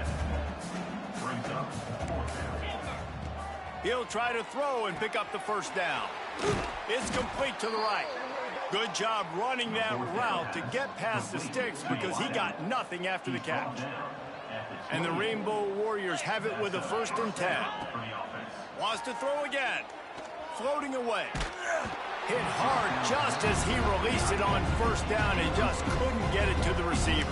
He'll try to throw and pick up the 1st down. It's complete to the right. Good job running that route to get past the sticks because he got nothing after the catch. And the Rainbow Warriors have it with a 1st and 10. Wants to throw again. Floating away. Hit hard just as he released it on 1st down and just couldn't get it to the receiver.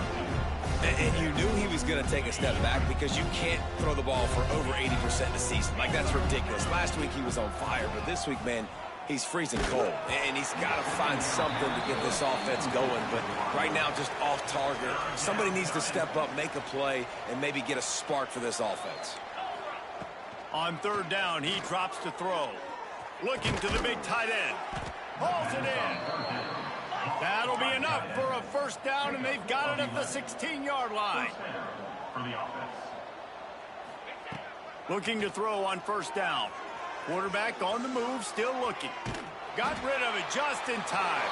And you knew he was going to take a step back because you can't throw the ball for over 80% of the season. Like, that's ridiculous. Last week he was on fire, but this week, man, he's freezing cold. And he's got to find something to get this offense going. But right now, just off target. Somebody needs to step up, make a play, and maybe get a spark for this offense.
On 3rd down, he drops to throw. Looking to the big tight end. Hauls it in. That'll be enough for a 1st down, and they've got it at the 16-yard line. Looking to throw on 1st down. Quarterback on the move, still looking. Got rid of it just in time.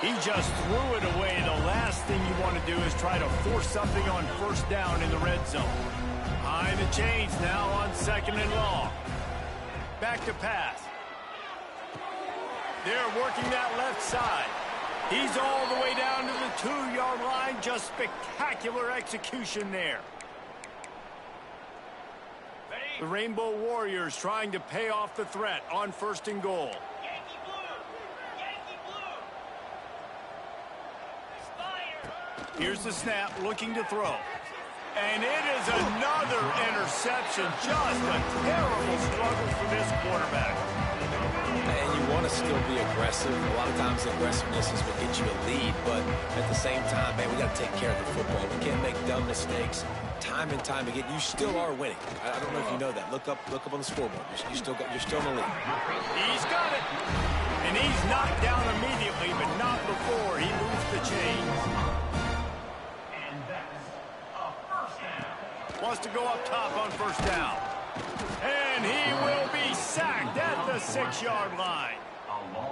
He just threw it away. The last thing you want to do is try to force something on 1st down in the red zone. Behind the chains now on 2nd and long. Back to pass. They're working that left side. He's all the way down to the 2-yard line. Just spectacular execution there. The Rainbow Warriors trying to pay off the threat on 1st and goal.
Yankee blue! Yankee blue!
Here's the snap, looking to throw. And it is another interception. Just a terrible struggle for this quarterback.
And you want to still be aggressive. A lot of times aggressiveness is what gets you a lead, but at the same time, man, we got to take care of the football. We can't make dumb mistakes. Time and time again, you still are winning. I don't know if you know that. Look up on the scoreboard. You're still in the lead.
He's got it. And he's knocked down immediately, but not before he moves the chains.
And that's a 1st down.
Wants to go up top on 1st down. And he will be sacked at the 6-yard line.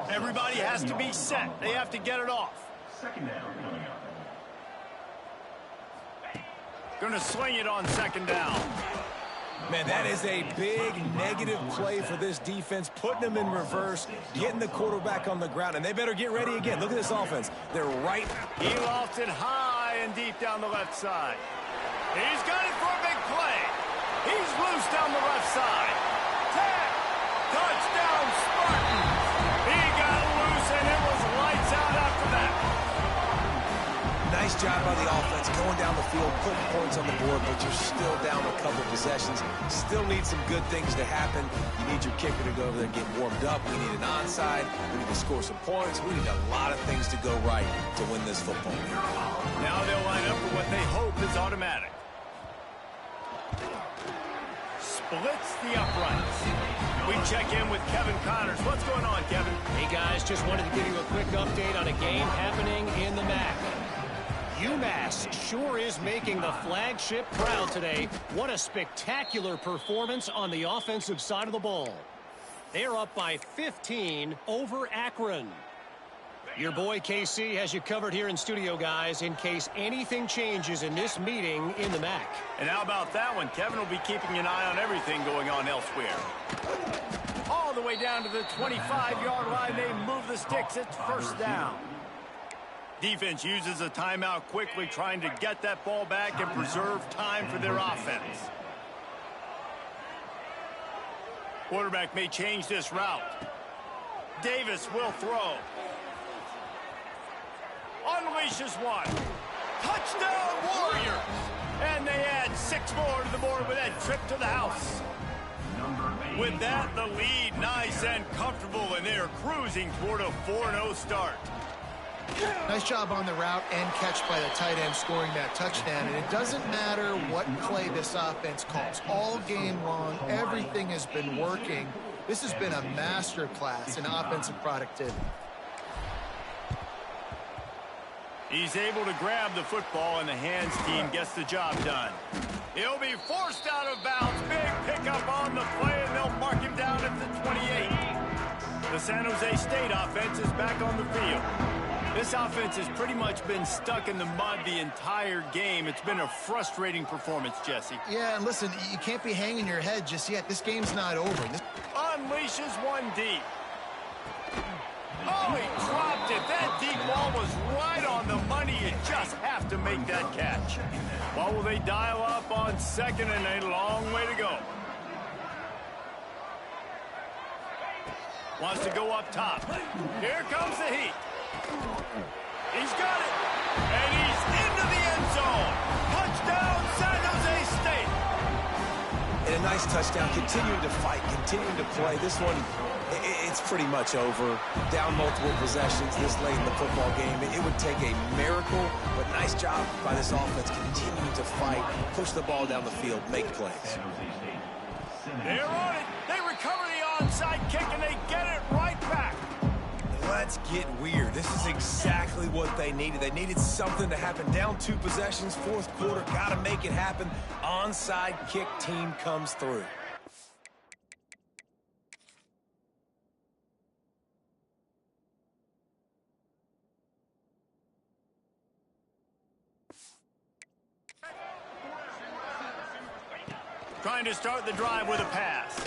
Everybody has to be set. They have to get it off.
2nd down coming up.
Going to sling it on 2nd down.
Man, that is a big negative play for this defense, putting them in reverse, getting the quarterback on the ground, and they better get ready again. Look at this offense. They're right.
He lofts it high and deep down the left side. He's got it for a big play. He's loose down the left side. Touchdown, Spartans. He got loose, and it was lights out after that.
Nice job by the offense going down the field, putting points on the board, but you're still down a couple possessions. Still need some good things to happen. You need your kicker to go over there and get warmed up. We need an onside. We need to score some points. We need a lot of things to go right to win this football game.
Now they'll line up for what they hope is automatic. Splits the uprights. We check in with Kevin Connors. What's going on, Kevin?
Hey, guys, just wanted to give you a quick update on a game happening in the MAC. UMass sure is making the flagship proud today. What a spectacular performance on the offensive side of the ball. They're up by 15 over Akron. Your boy KC has you covered here in studio, guys, in case anything changes in this meeting in the MAC.
And how about that one? Kevin will be keeping an eye on everything going on elsewhere. All the way down to the 25-yard line, they move the sticks. It's 1st down. Defense uses a timeout quickly, trying to get that ball back and preserve time for their offense. Quarterback may change this route. Davis will throw. Unleashes one. Touchdown, Warriors! And they add 6 more to the board with that trip to the house. With that, the lead nice and comfortable, and they are cruising toward a 4-0 start.
Nice job on the route and catch by the tight end scoring that touchdown. And it doesn't matter what play this offense calls. All game long, everything has been working. This has been a master class in offensive productivity.
He's able to grab the football, and the hands team gets the job done. He'll be forced out of bounds. Big pickup on the play, and they'll mark him down at the 28. The San Jose State offense is back on the field. This offense has pretty much been stuck in the mud the entire game. It's been a frustrating performance, Jesse.
Yeah, and listen, you can't be hanging your head just yet. This game's not over.
Unleashes one deep. Oh, he dropped it. That deep ball was right on the money. You just have to make that catch. What will they dial up on second, and a long way to go? Wants to go up top. Here comes the heat. He's got it. And he's into the end zone. Touchdown, San Jose State.
And a nice touchdown, continuing to fight, continuing to play. This one, it's pretty much over. Down multiple possessions this late in the football game. It would take a miracle, but nice job by this offense continuing to fight, push the ball down the field, make plays.
They're on it. They recover the onside kick, and they get it right back.
Let's get weird. This is exactly what they needed. They needed something to happen. Down 2 possessions, fourth quarter, got to make it happen. Onside kick team comes through.
Trying to start the drive with a pass.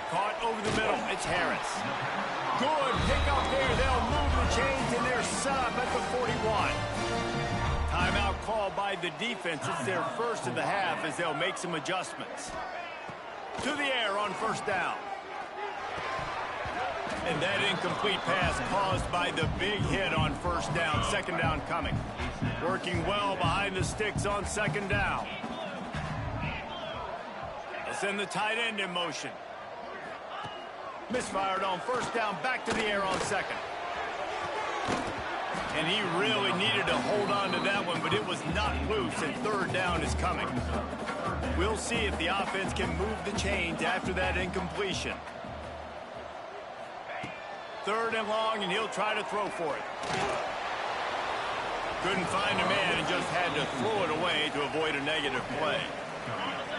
Caught over the middle. It's Harris. Good pick up there. They'll move the chains, and they're set up at the 41. Timeout called by the defense. It's their first of the half as they'll make some adjustments. To the air on first down. And that incomplete pass caused by the big hit on first down. Second down coming. Working well behind the sticks on second down. Send the tight end in motion. Misfired on first down, back to the air on second. And he really needed to hold on to that one, but it was not loose, and third down is coming. We'll see if the offense can move the chains after that incompletion. Third and long, and he'll try to throw for it. Couldn't find a man and just had to throw it away to avoid a negative play.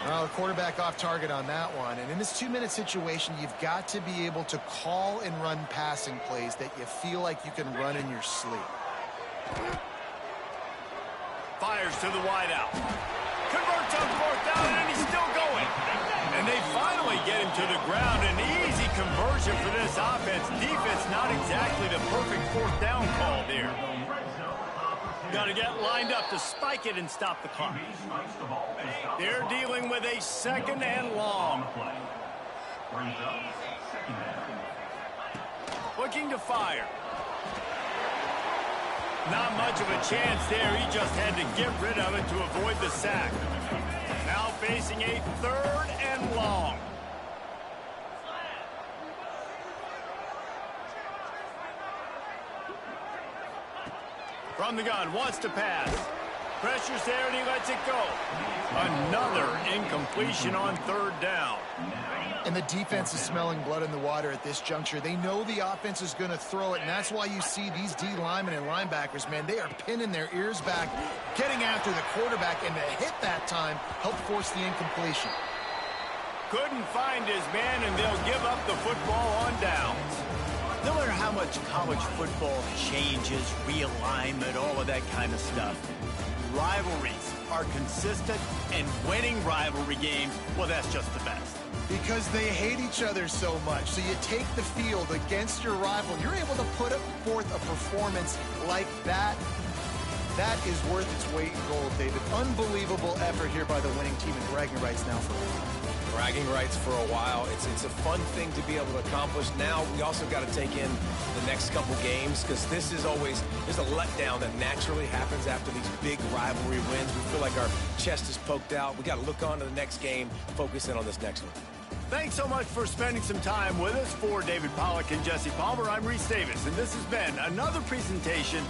Well, the quarterback off target on that one. And in this 2-minute situation, you've got to be able to call and run passing plays that you feel like you can run in your sleep.
Fires to the wideout. Converts on fourth down, and he's still going. And they finally get him to the ground. An easy conversion for this offense. Defense not exactly the perfect fourth down call there. Got to get lined up to spike it and stop the clock. They're dealing with a second and long. Looking to fire. Not much of a chance there. He just had to get rid of it to avoid the sack. Now facing a third and long. From the gun, wants to pass. Pressure's there, and he lets it go. Another incompletion on third down.
And the defense is smelling blood in the water at this juncture. They know the offense is going to throw it, and that's why you see these D linemen and linebackers, man, they are pinning their ears back, getting after the quarterback, and to hit that time helped force the incompletion.
Couldn't find his man, and they'll give up the football on downs. No matter how much college football changes, realignment, all of that kind of stuff, rivalries are consistent, and winning rivalry games, well, that's just the best.
Because they hate each other so much. So you take the field against your rival, you're able to put forth a performance like that. That is worth its weight in gold, David. Unbelievable effort here by the winning team, and bragging rights now for a while.
Bragging rights for a while. It's a fun thing to be able to accomplish. Now we also got to take in the next couple games, because this is always, there's a letdown that naturally happens after these big rivalry wins. We feel like our chest is poked out. We got to look on to the next game, focus in on this next one.
Thanks so much for spending some time with us. For David Pollack and Jesse Palmer, I'm Reese Davis, and this has been another presentation